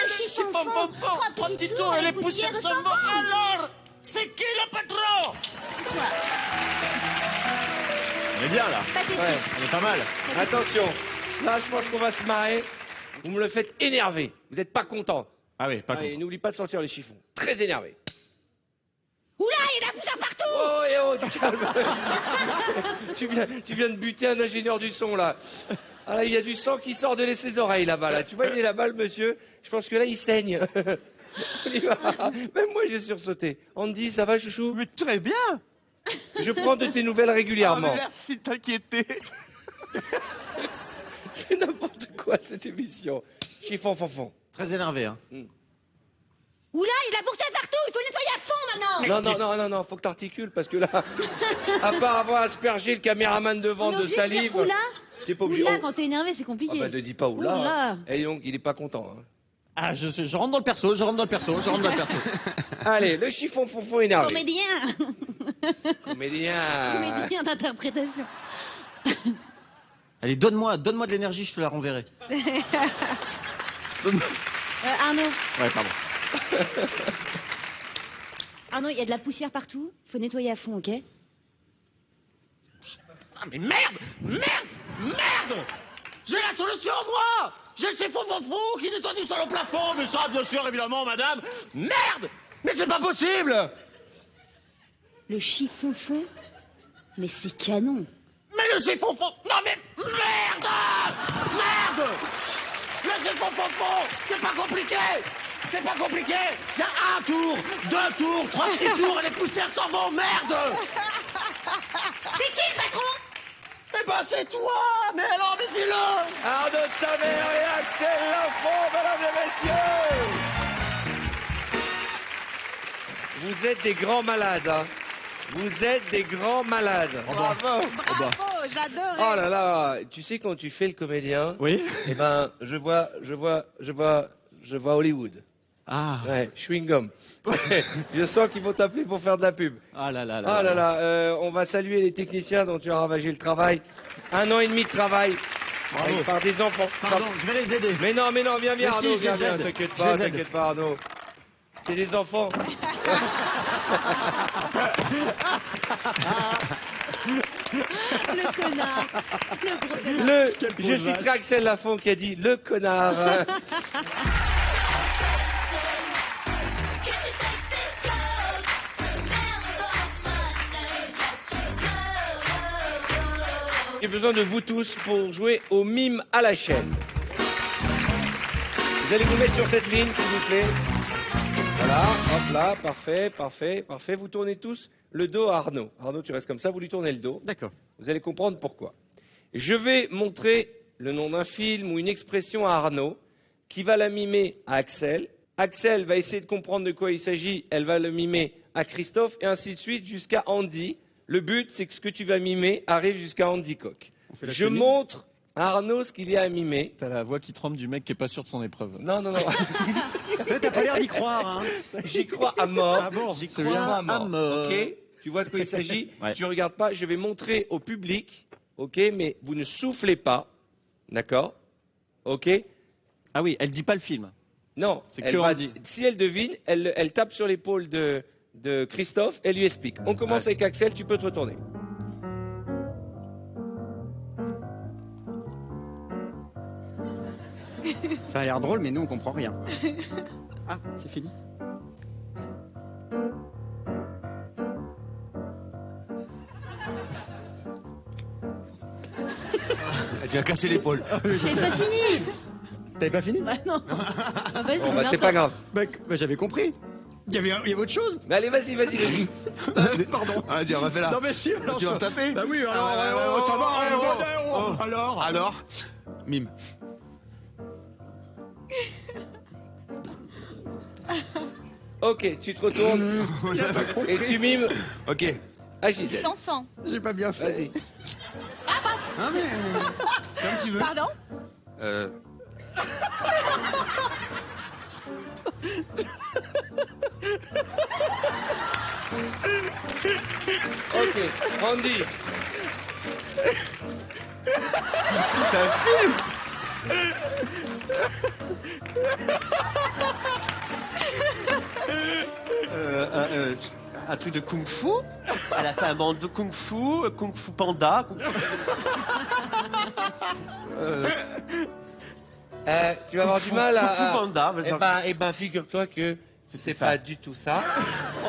Le chiffon-fond, trois petits tours et les poussières s'en vont. Alors, c'est qui le patron? C'est toi. On est bien là. Pathétique. Ouais. On est pas mal. Attention. Là, je pense qu'on va se marrer. Vous me le faites énerver. Vous n'êtes pas content. Ah oui, pas Allez, n'oublie pas de sortir les chiffons. Très énervé. Oula, il y a de la poussière partout. Oh, et oh, du calme. tu viens de buter un ingénieur du son, là. Ah, là, il y a du sang qui sort de ses oreilles, là-bas, là. Tu vois, il est là-bas, le monsieur. Je pense que là, il saigne. On y va. Même moi, j'ai sursauté. Andy, ça va, chouchou? Mais très bien. Je prends de tes nouvelles Ah, régulièrement. mais merci de t'inquiéter. C'est n'importe quoi, cette émission. Chiffon, fonfon. Très énervé, hein. Oula, il y a de la poussière partout. Il faut nettoyer à fond maintenant. Non, faut que t'articules, parce que là, à part avoir aspergé le caméraman devant On est de obligé de dire salive, oula. t'es pas obligé. Oula, Oh. quand t'es énervé, c'est Ah compliqué. bah ne dis pas oula. Oula. Hein. Et donc, il est pas content. Hein. Ah, je rentre dans le perso, je rentre dans le perso. Allez, le chiffon fonfon énervé. Comédien. Comédien. Comédien d'interprétation. Allez, donne-moi de l'énergie, je te la renverrai. Arnaud. Ouais, pardon. Arnaud, il y a de la poussière partout. Il faut nettoyer à fond, ok? Ah mais merde. J'ai la solution, moi. J'ai le chiffon qui nettoie du sol au plafond. Mais ça, bien sûr, évidemment, madame. Merde. Mais c'est pas possible. Le chiffon-fond? Mais c'est canon. Mais le chiffon non mais merde. Le chiffon c'est pas compliqué. Il y a 1 tour, 2 tours, 3 petits tours et les poussières s'en vont. Merde. C'est qui le patron? Eh ben c'est toi. Mais alors, mais dis-le. Arnaud de sa mère et Axel Lafont, mesdames et messieurs. Vous êtes des grands malades, hein. Vous êtes des grands malades. Bravo. Bravo, j'adore. Oh là là, tu sais quand tu fais le comédien, Oui. eh ben je vois Hollywood. Ah. Ouais, chewing gum. Je sens qu'ils vont t'appeler pour faire de la pub. Ah là là là. Ah là là, on va saluer les techniciens dont tu as ravagé le travail. 1 an et demi de travail. Bravo. Par des enfants. Pardon, je vais les aider. Mais non, viens, Mais si, Arnaud, je les viens, aide. t'inquiète Je les aide. pas, Arnaud. C'est des enfants. Le connard. Le gros connard. Je citerai Axel Lafont qui a dit le connard. J'ai besoin de vous tous pour jouer au mime à la chaîne. Vous allez vous mettre sur cette ligne, s'il vous plaît. Voilà, hop là, parfait. Vous tournez tous le dos à Arnaud. Arnaud, tu restes comme ça, vous lui tournez le dos. D'accord. Vous allez comprendre pourquoi. Je vais montrer le nom d'un film ou une expression à Arnaud, qui va la mimer à Axel. Axel va essayer de comprendre de quoi il s'agit, elle va le mimer à Christophe, et ainsi de suite jusqu'à Andy. Le but, c'est que ce que tu vas mimer arrive jusqu'à Andy Coq. fait la Je chenille. montre à Arnaud ce qu'il y a à mimer. T'as la voix qui tremble du mec qui est pas sûr de son épreuve. Non. Toi, t'as pas l'air d'y croire, hein. J'y crois à mort. Ah bon, J'y c'est crois bien. à mort. À mort. Ok. Tu vois de quoi il s'agit. Ouais. Tu regardes pas. Je vais montrer au public. Ok. Mais vous ne soufflez pas. D'accord. Ok. Ah oui, elle dit pas le film. Non. C'est elle que va- Andy. Si elle devine, elle tape sur l'épaule de Christophe. Elle lui explique. On commence avec Axel. Tu peux te retourner. Ça a l'air drôle, mais nous, on comprend rien. Ah, c'est fini. Tu vas casser l'épaule. C'est pas fini. T'avais pas fini? Bah non. Ah, vas-y, Bon, bah, c'est pas grave. Bah, j'avais compris. Il y avait autre chose. Mais allez, vas-y. Pardon. Vas-y, on va faire là. Non mais si, alors, Tu vas taper? Bah oui, alors, ça va. Alors mime. Ok, tu te retournes et tu mimes Ok. à Gisèle. Sans sang. J'ai pas bien fait. Vas-y. Ah mais comme tu veux. Pardon? Ok, Andy. C'est un film. Un truc de kung-fu. Elle a fait un bande de kung-fu, kung-fu panda. Tu vas avoir du mal à... Kung-fu panda. Eh ben, figure-toi que c'est pas du tout ça.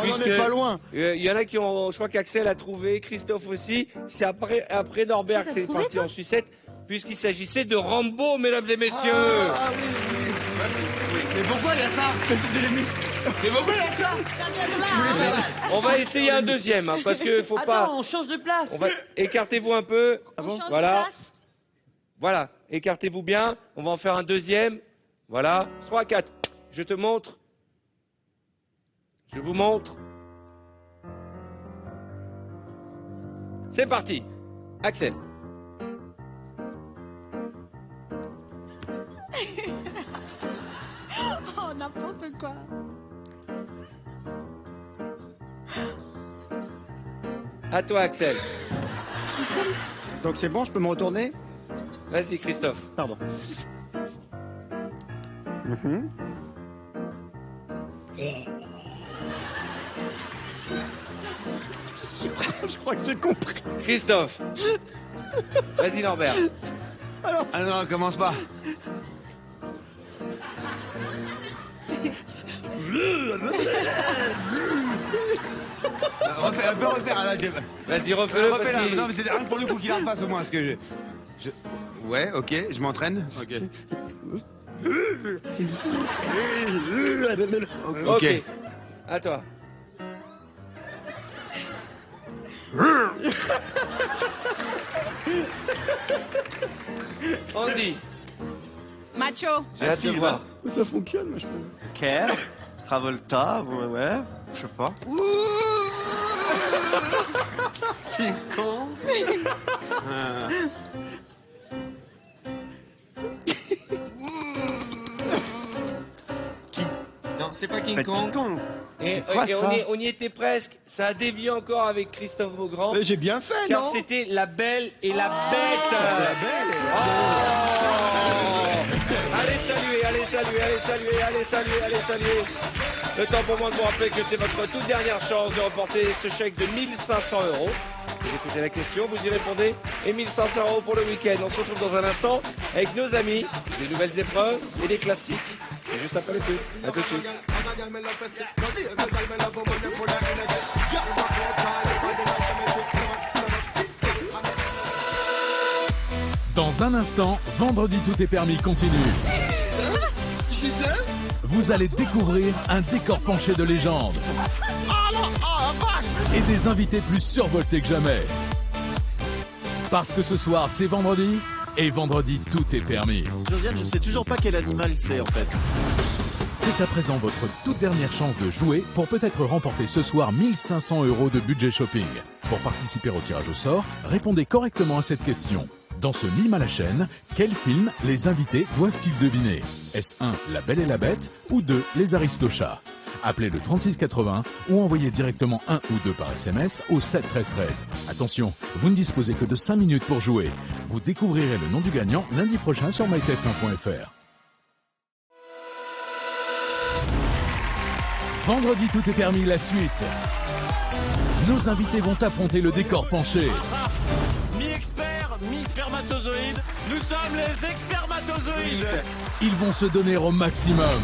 On en est pas loin. Il y en a qui ont... Je crois qu'Axel a trouvé, Christophe aussi. C'est après Norbert que c'est parti en sucette, puisqu'il s'agissait de Rambo, mesdames et messieurs. Ah oui. Mais pourquoi il y a ça? C'était les muscles. C'est bon, ça. On va essayer un deuxième, hein, parce que faut pas... Attends, on change de place. Écartez-vous un peu. On change de Voilà. place. Voilà, écartez-vous bien. On va en faire un deuxième. Voilà, 3, 4. Je te montre. Je vous montre. C'est parti. Axel. Oh, n'importe quoi. À toi, Axel. Donc c'est bon, je peux me retourner? Vas-y, Christophe. Pardon. Je crois que j'ai compris. Christophe. Vas-y, Norbert. Ah non, commence pas. On peut refaire là. Vas-y, refais-le. Refais là. parce que- Non mais c'est rien pour le coup qu'il en fasse au moins. Parce que Ouais, ok, je m'entraîne. Ok. Ok. À toi. Andy. Macho. J'ai hâte de voir. Ça fonctionne, moi je peux. Kerr, Travolta, ouais, je sais pas. King Kong. Non, c'est pas King Bah, Kong. King Kong. Et, C'est quoi, et ça on y était presque. Ça a dévié encore avec Christophe Beaugrand. Mais j'ai bien fait, Car non? c'était La Belle et la Bête. La Belle et la Allez saluer. Le temps pour moi de vous rappeler que c'est votre toute dernière chance de remporter ce chèque de 1500 €. Vous écoutez la question, vous y répondez. Et 1500 € pour le week-end. On se retrouve dans un instant avec nos amis, des nouvelles épreuves et des classiques. Et juste après les pubs. À tout de suite. Dans un instant, Vendredi tout est permis continue. Vous allez découvrir un décor penché de légende et des invités plus survoltés que jamais. Parce que ce soir, c'est vendredi, et vendredi, tout est permis. Josiane, je sais toujours pas quel animal c'est en fait. C'est à présent votre toute dernière chance de jouer pour peut-être remporter ce soir 1500 € de budget shopping. Pour participer au tirage au sort, répondez correctement à cette question. Dans ce mime à la chaîne, quel film les invités doivent-ils deviner? Est-ce 1, La Belle et la Bête, ou 2, Les Aristochats? Appelez le 3680 ou envoyez directement 1 ou 2 par SMS au 7 13 13. Attention, vous ne disposez que de 5 minutes pour jouer. Vous découvrirez le nom du gagnant lundi prochain sur mytf1.fr. Vendredi tout est permis, la suite. Nos invités vont affronter le décor penché. Mi-expert, mi-spermatozoïde, nous sommes les expermatozoïdes. Ils vont se donner au maximum.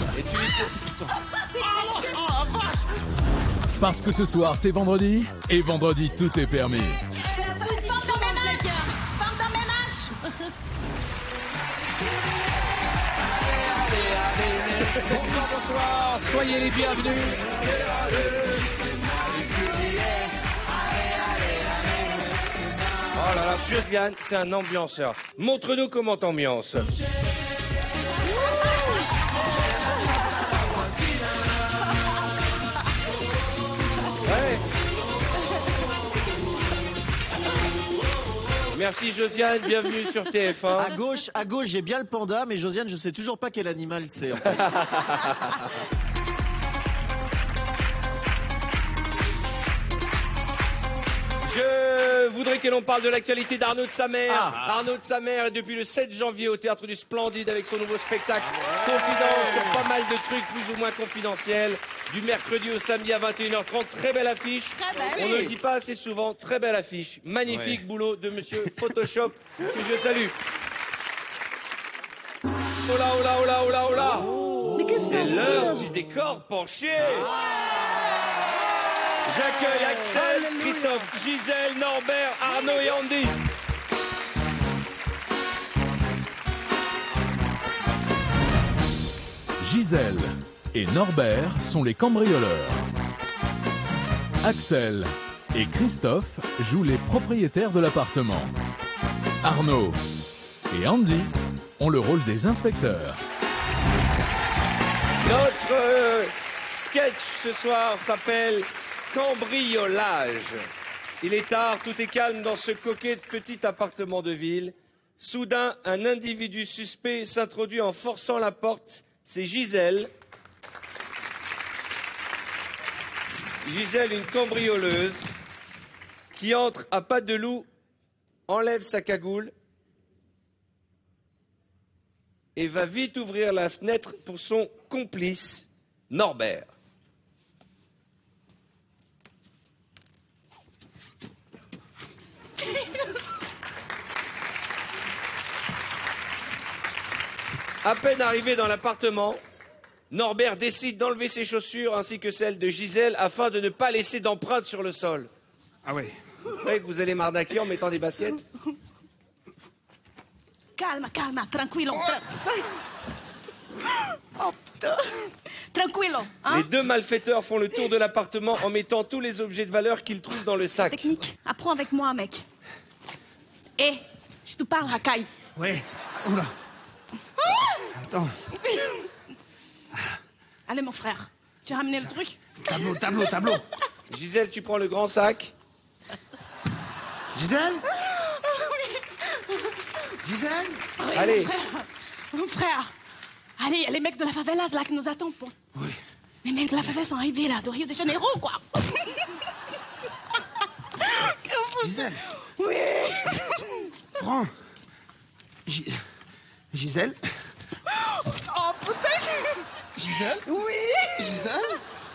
Parce que ce soir c'est vendredi, et vendredi tout est permis. Bonsoir, bonsoir, soyez les bienvenus. Oh là là, Josiane, c'est un ambianceur. Montre-nous comment t'ambiances. Ouais. Merci Josiane, bienvenue sur TF1. À gauche, j'ai bien le panda, mais Josiane, je sais toujours pas quel animal c'est. En fait. Je voudrais que l'on parle de l'actualité d'Arnaud de Samer. Arnaud de Samer est depuis le 7 janvier au Théâtre du Splendide avec son nouveau spectacle Confidence sur pas mal de trucs plus ou moins confidentiels. Du mercredi au samedi à 21h30. Très belle affiche. Très belle. On ne le dit pas assez souvent. Très belle affiche. Magnifique boulot de monsieur Photoshop que je salue. Oh là, oh là, oh là, oh là, oh là. C'est l'heure du décor penché. J'accueille Axel, Christophe, Gisèle, Norbert, Arnaud et Andy. Gisèle et Norbert sont les cambrioleurs. Axel et Christophe jouent les propriétaires de l'appartement. Arnaud et Andy ont le rôle des inspecteurs. Notre sketch ce soir s'appelle Cambriolage. Il est tard, tout est calme dans ce coquet petit appartement de ville. Soudain, un individu suspect s'introduit en forçant la porte. C'est Gisèle. Gisèle, une cambrioleuse, qui entre à pas de loup, enlève sa cagoule et va vite ouvrir la fenêtre pour son complice, Norbert. À peine arrivé dans l'appartement, Norbert décide d'enlever ses chaussures ainsi que celles de Gisèle afin de ne pas laisser d'empreintes sur le sol. Ah ouais. Vous croyez que vous allez m'arnaquer en mettant des baskets? Calma, calma, tranquillo. Oh putain. Tranquillo. Hein? Les deux malfaiteurs font le tour de l'appartement en mettant tous les objets de valeur qu'ils trouvent dans le sac. Technique, apprends avec moi, mec. Eh, je te parle, Hakai. Ouais. Oula. Attends. Allez, mon frère, tu as ramené le truc? Tableau. Gisèle, tu prends le grand sac. Gisèle? Gisèle? Allez. Mon frère. Allez, il y a les mecs de la favela là qui nous attendent. Oui. Les mecs de la favela sont arrivés là, de Rio de Janeiro, quoi. Gisèle? Oui. Prends. Gisèle? Oh putain. Gisèle? Oui.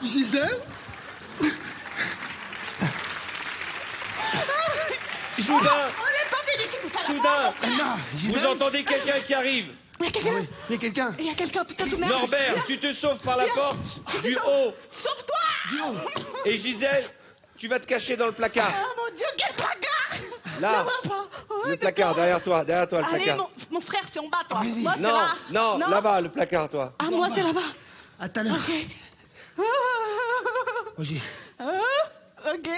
Gisèle? Soudain, On n'est pas venu ici pour faire la soudain, mort. vous entendez quelqu'un qui arrive. Il y a quelqu'un. Il y a quelqu'un. Il y a quelqu'un, putain de merde. Norbert, tu te sauves par la porte du haut. Sauve-toi. Du haut. Et Gisèle, tu vas te cacher dans le placard. Oh mon Dieu, quel placard. Là, Je vois pas. Oh, le placard, derrière toi le Allez, placard. mon frère, c'est en bas, toi. Vas-y. Moi, c'est Non, là. non, là-bas, le placard, toi. Ah, moi, c'est là-bas. À tout à l'heure. Ok. Oji. Ok.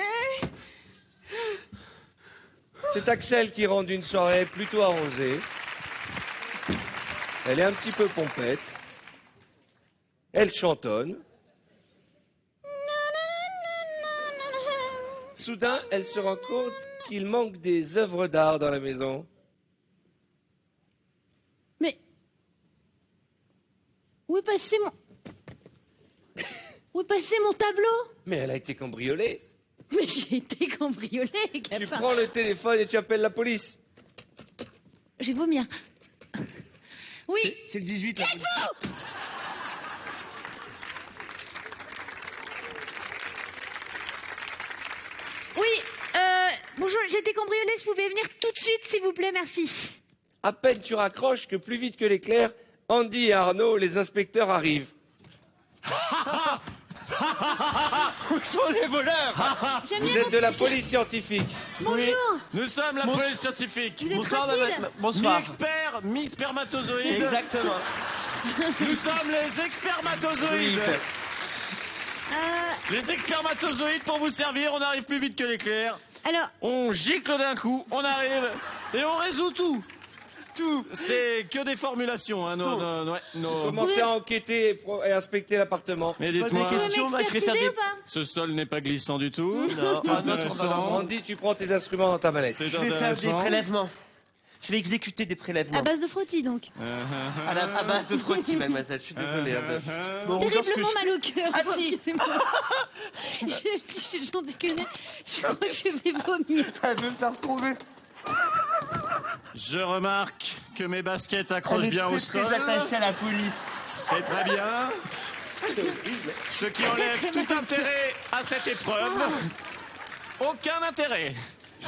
C'est Axel qui rentre d'une soirée plutôt arrosée. Elle est un petit peu pompette. Elle chantonne. Soudain, elle se rend compte qu'il manque des œuvres d'art dans la maison. Mais où est passé mon tableau? Mais elle a été cambriolée. Mais j'ai été cambriolée, Tu gamin. prends le téléphone et tu appelles la police. Je vais vomir. Oui. C'est le 18 là. Oui, bonjour, j'ai été cambriolée, vous pouvez venir tout de suite, s'il vous plaît, merci. À peine tu raccroches que plus vite que l'éclair, Andy et Arnaud, les inspecteurs, arrivent. Où sont les voleurs? J'aime Vous bien êtes de la police scientifique. Bonjour. Nous sommes la police scientifique. Vous êtes Bonsoir, rapide. madame. Bonsoir. Mi-expert, mi-spermatozoïde. Exactement. Nous sommes les expermatozoïdes. Les expermatozoïdes, pour vous servir, on arrive plus vite que l'éclair. Alors. On gicle d'un coup, on arrive et on résout tout. Tout. C'est que des formulations. Hein, Commencez à enquêter et inspecter l'appartement. Mais dites-moi, ou pas ce sol n'est pas glissant du tout. Non, C'est intéressant. Andy, tu prends tes instruments dans ta manette. Je vais faire des prélèvements. Je vais exécuter des prélèvements. À base de frottis, donc. À base de frottis, mademoiselle. Je suis désolé. Bon, Terriblement mal au cœur. Ah si. J'en déconne. Je crois que je vais vomir. Elle veut me faire trouver. Je remarque que mes baskets accrochent bien au sol. Elle est très attachée à la police. C'est très bien. Ce qui enlève tout intérêt à cette épreuve. Aucun intérêt.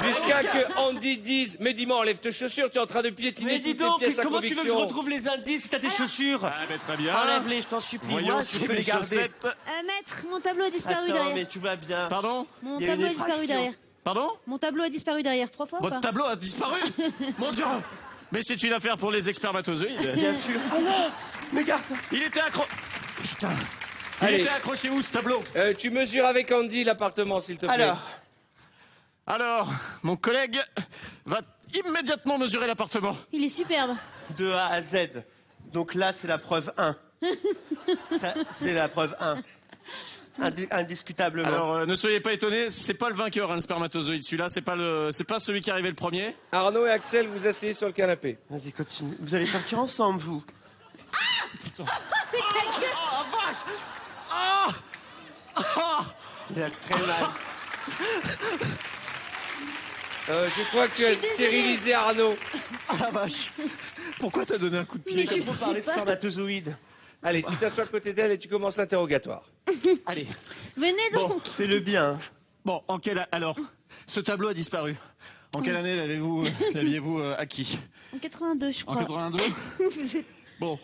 Jusqu'à que Andy dise, mais dis-moi, enlève tes chaussures, tu es en train de piétiner Mais dis toutes les donc, pièces à comment tu veux que je conviction. retrouve les indices si t'as des chaussures? Ah, mais très bien. Enlève-les, je t'en supplie. Voyons Moi, si je peux mes les garder. chaussettes... Maître, mon tableau a disparu Attends, derrière. mais tu vas bien. Pardon? Mon Il y a tableau a une disparu effraction. derrière. Pardon? Mon tableau a disparu derrière 3 fois ou Votre pas? tableau a disparu? Mon Dieu! Mais c'est une affaire pour les expermatozoïdes. Bien sûr. Oh non! Mais garde! Il était Putain. Il Allez. était accroché où, ce tableau? Tu mesures avec Andy l'appartement, s'il te plaît. Alors, mon collègue va immédiatement mesurer l'appartement. Il est superbe. De A à Z. Donc là, c'est la preuve 1. Ça, c'est la preuve 1. Indiscutablement. Alors, ne soyez pas étonnés, c'est pas le vainqueur, hein, le spermatozoïde. Celui-là, c'est pas celui qui est arrivé le premier. Arnaud et Axel, vous asseyez sur le canapé. Vas-y, continue. Vous allez sortir ensemble, vous. Putain. Oh, vache! Ah! Ah! Il a très mal. Je crois que tu as stérilisé Arnaud. Ah la vache! Pourquoi t'as donné un coup de pied Mais comme je ça? Faut parler de spermatozoïdes. Allez, tu t'assois à côté d'elle et tu commences l'interrogatoire. Allez. Venez donc. Bon, fais-le bien. Bon, alors, ce tableau a disparu. En quelle année l'aviez-vous acquis? En 82, je crois. En 82? Vous êtes Bon,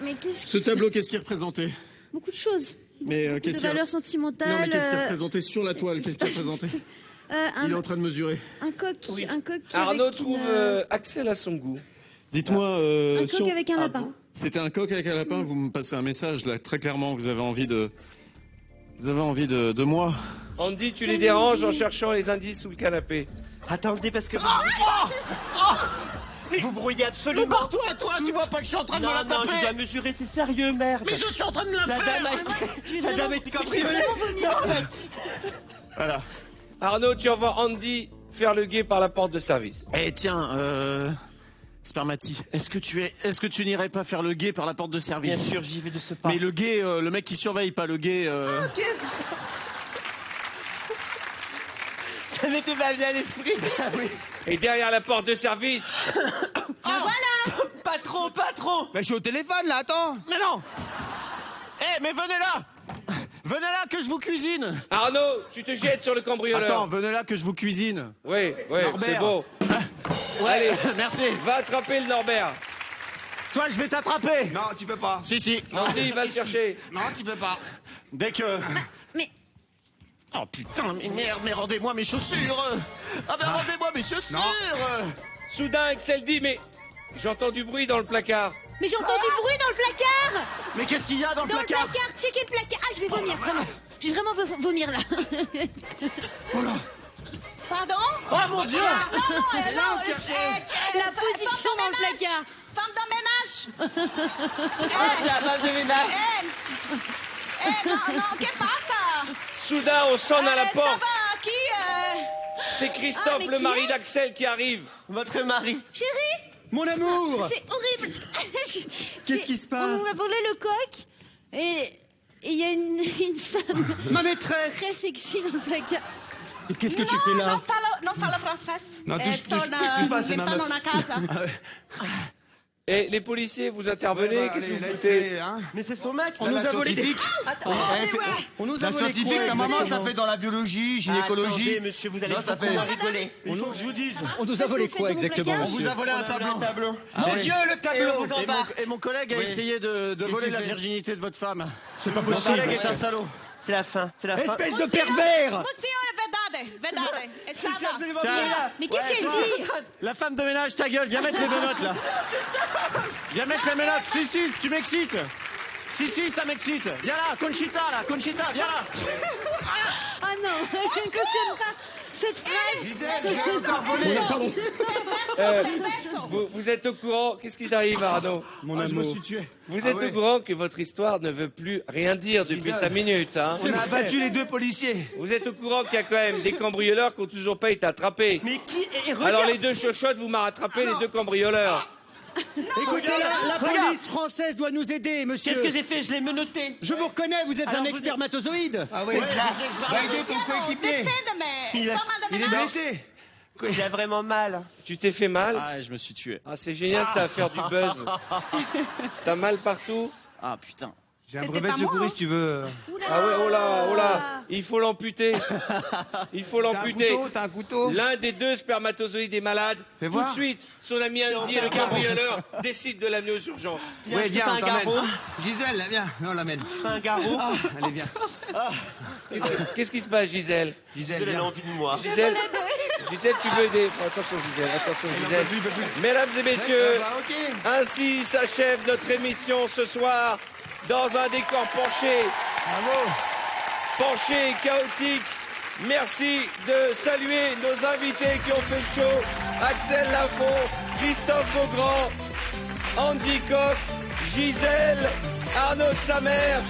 Mais qu'est-ce ce tableau, qu'est-ce qu'il représentait? Beaucoup de choses. Mais Beaucoup qu'est-ce de qu'il y a... valeurs sentimentales. Non, mais qu'est-ce qu'il représentait sur la toile? Qu'est-ce qu'il représentait? Il est en train de mesurer. Un coq. Un coq. Arnaud avec trouve Axel à son goût. Dites-moi... un coq avec un lapin. C'était un coq avec un lapin, vous me passez un message, là, très clairement, vous avez envie de moi. Andy, tu les déranges en cherchant les indices sous le canapé. Attendez, parce que... Vous brouillez absolument. Mais barre-toi, toi, tu vois pas que je suis en train de me la Non, taper. je dois mesurer, c'est sérieux, merde. Mais je suis en train de me la La faire. dame a été cambriolée. Voilà. Arnaud, tu envoies Andy faire le guet par la porte de service. Eh tiens, Spermati, est-ce que tu n'irais pas faire le guet par la porte de service? Bien sûr, j'y vais de ce pas. Mais le guet, le mec qui surveille, pas le guet... Ok. Ça n'était pas bien l'esprit. Oui. Et derrière la porte de service... Voilà. Patron. Mais je suis au téléphone, là, attends. Mais non. Eh, mais venez là. Venez là que je vous cuisine. Arnaud, tu te jettes sur le cambrioleur. Attends, venez là que je vous cuisine. Oui, Norbert. c'est beau. Ouais, Allez, merci. va attraper le Norbert. Toi, je vais t'attraper. Non, tu peux pas. Si. Andy, va le chercher. Non, tu peux pas. Dès que... Mais... Oh putain, mais merde, mais rendez-moi mes chaussures. Ah ben rendez-moi mes chaussures. Soudain, Axel dit, mais j'entends du bruit dans le placard. Mais j'ai entendu du bruit dans le placard. Mais qu'est-ce qu'il y a dans le Dans le placard? placard, checkez le placard. Ah, je vais vomir, vraiment. J'ai vraiment vomir, là. Pardon? Oh mon Dieu. Non, La position dans le placard. Femme de ménage. C'est la femme de ménage. Non, qu'est-ce passe? Soudain, on sonne à la Ça porte. va, qui C'est Christophe, mais le qui mari est-ce d'Axel, qui arrive. Votre mari. Chérie, Mon amour! c'est horrible. Qu'est-ce qui se passe? On a volé le coq et il y a une femme Ma maîtresse! très sexy dans le placard. Et qu'est-ce que tu fais là? Non fala francês. Non, touche pas, c'est ma meuf. na casa. Et les policiers, vous intervenez, qu'est-ce que vous foutez? Mais c'est son mec. On nous a volé des... Attends, On nous a La volé scientifique, quoi, ta maman, ça exactement? fait dans la biologie, gynécologie. Attendez, monsieur, vous allez Ça, ça beaucoup fait- en rigoler. Il faut que je vous dise. On nous a volé Qu'est-ce que quoi vous faites dans mon exactement, placard On vous a volé un tableau. Mon Dieu, le Et tableau! on vous embarque. Et mon collègue a essayé de voler qu'il la fait virginité de votre femme. C'est pas Mon possible! collègue est un salaud. C'est la fin. Espèce de pervers! Monsieur, é verdade. verdade. È stata. Mais qu'est-ce qu'elle dit? La femme de ménage, ta gueule, viens mettre les menottes là. Viens mettre les menottes. Si, tu m'excites. Si, ça m'excite. Viens là, Conchita, viens là. Ah non, je ne cautionne pas cette phrase. Gisèle, je vais encore voler. Vous êtes au courant? Qu'est-ce qui t'arrive, Arnaud? Mon amour. Je me suis tué. Vous êtes au courant que votre histoire ne veut plus rien dire depuis 5 minutes, hein? On a abattu les 2 policiers. Vous êtes au courant qu'il y a quand même des cambrioleurs qui n'ont toujours pas été attrapés. Mais qui regarde. Alors les 2 chochottes, vous m'avez attrapé les 2 cambrioleurs. Écoutez, la police française doit nous aider, monsieur. Qu'est-ce que j'ai fait? Je l'ai menotté. Je vous reconnais, vous êtes un expermatozoïde. Ah oui, va aider ton coéquipier. Il est blessé. Il a vraiment mal. Tu t'es fait mal? Ah, je me suis tué. Ah, c'est génial, ça va faire du buzz. T'as mal partout? Ah, putain. J'ai un brevet de secouriste, tu veux. Ah ouais, oh là, il faut l'amputer. Il faut l'amputer. T'as un couteau? L'un des 2 spermatozoïdes est malade. Fais Tout voir. de suite, son ami Andy, le cambrioleur, décide de l'amener aux urgences. Ouais, viens, un on t'emmène. garrot. Gisèle, viens, on l'amène. Je fais un garrot. Allez, viens. Qu'est-ce qui se passe, Gisèle? Gisèle, Elle a viens. envie de moi. Gisèle, tu veux aider. Attention, Gisèle, attention, Gisèle. Mesdames et messieurs, ainsi s'achève notre émission ce soir dans un décor penché. Penché et chaotique. Merci de saluer nos invités qui ont fait le show. Axel Lafont, Christophe Beaugrand, Andy Koch, Gisèle, Arnaud de sa mère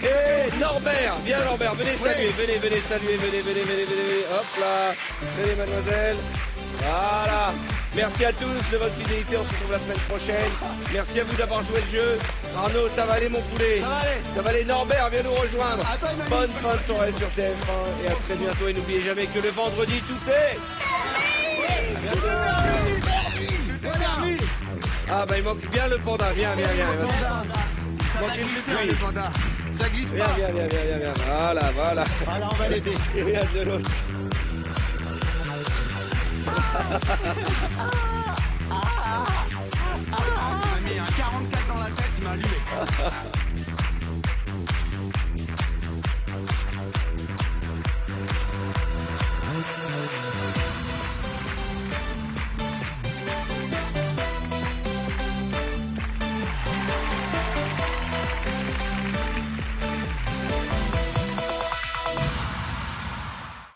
et Norbert. Viens Norbert, venez saluer, venez saluer, venez. Hop là, venez mademoiselle. Voilà. Merci à tous de votre fidélité, on se retrouve la semaine prochaine. Merci à vous d'avoir joué le jeu. Arnaud, ça va aller mon poulet. Ça va aller. Norbert, viens nous rejoindre. Bonne fin de soirée sur TF1 et à très bientôt. Et n'oubliez jamais que le vendredi, tout est... Ah bah il manque bien le panda, viens. Il manque une Le panda. Ça glisse pas. Viens. Voilà. Voilà, on va l'aider. Et regarde de l'autre.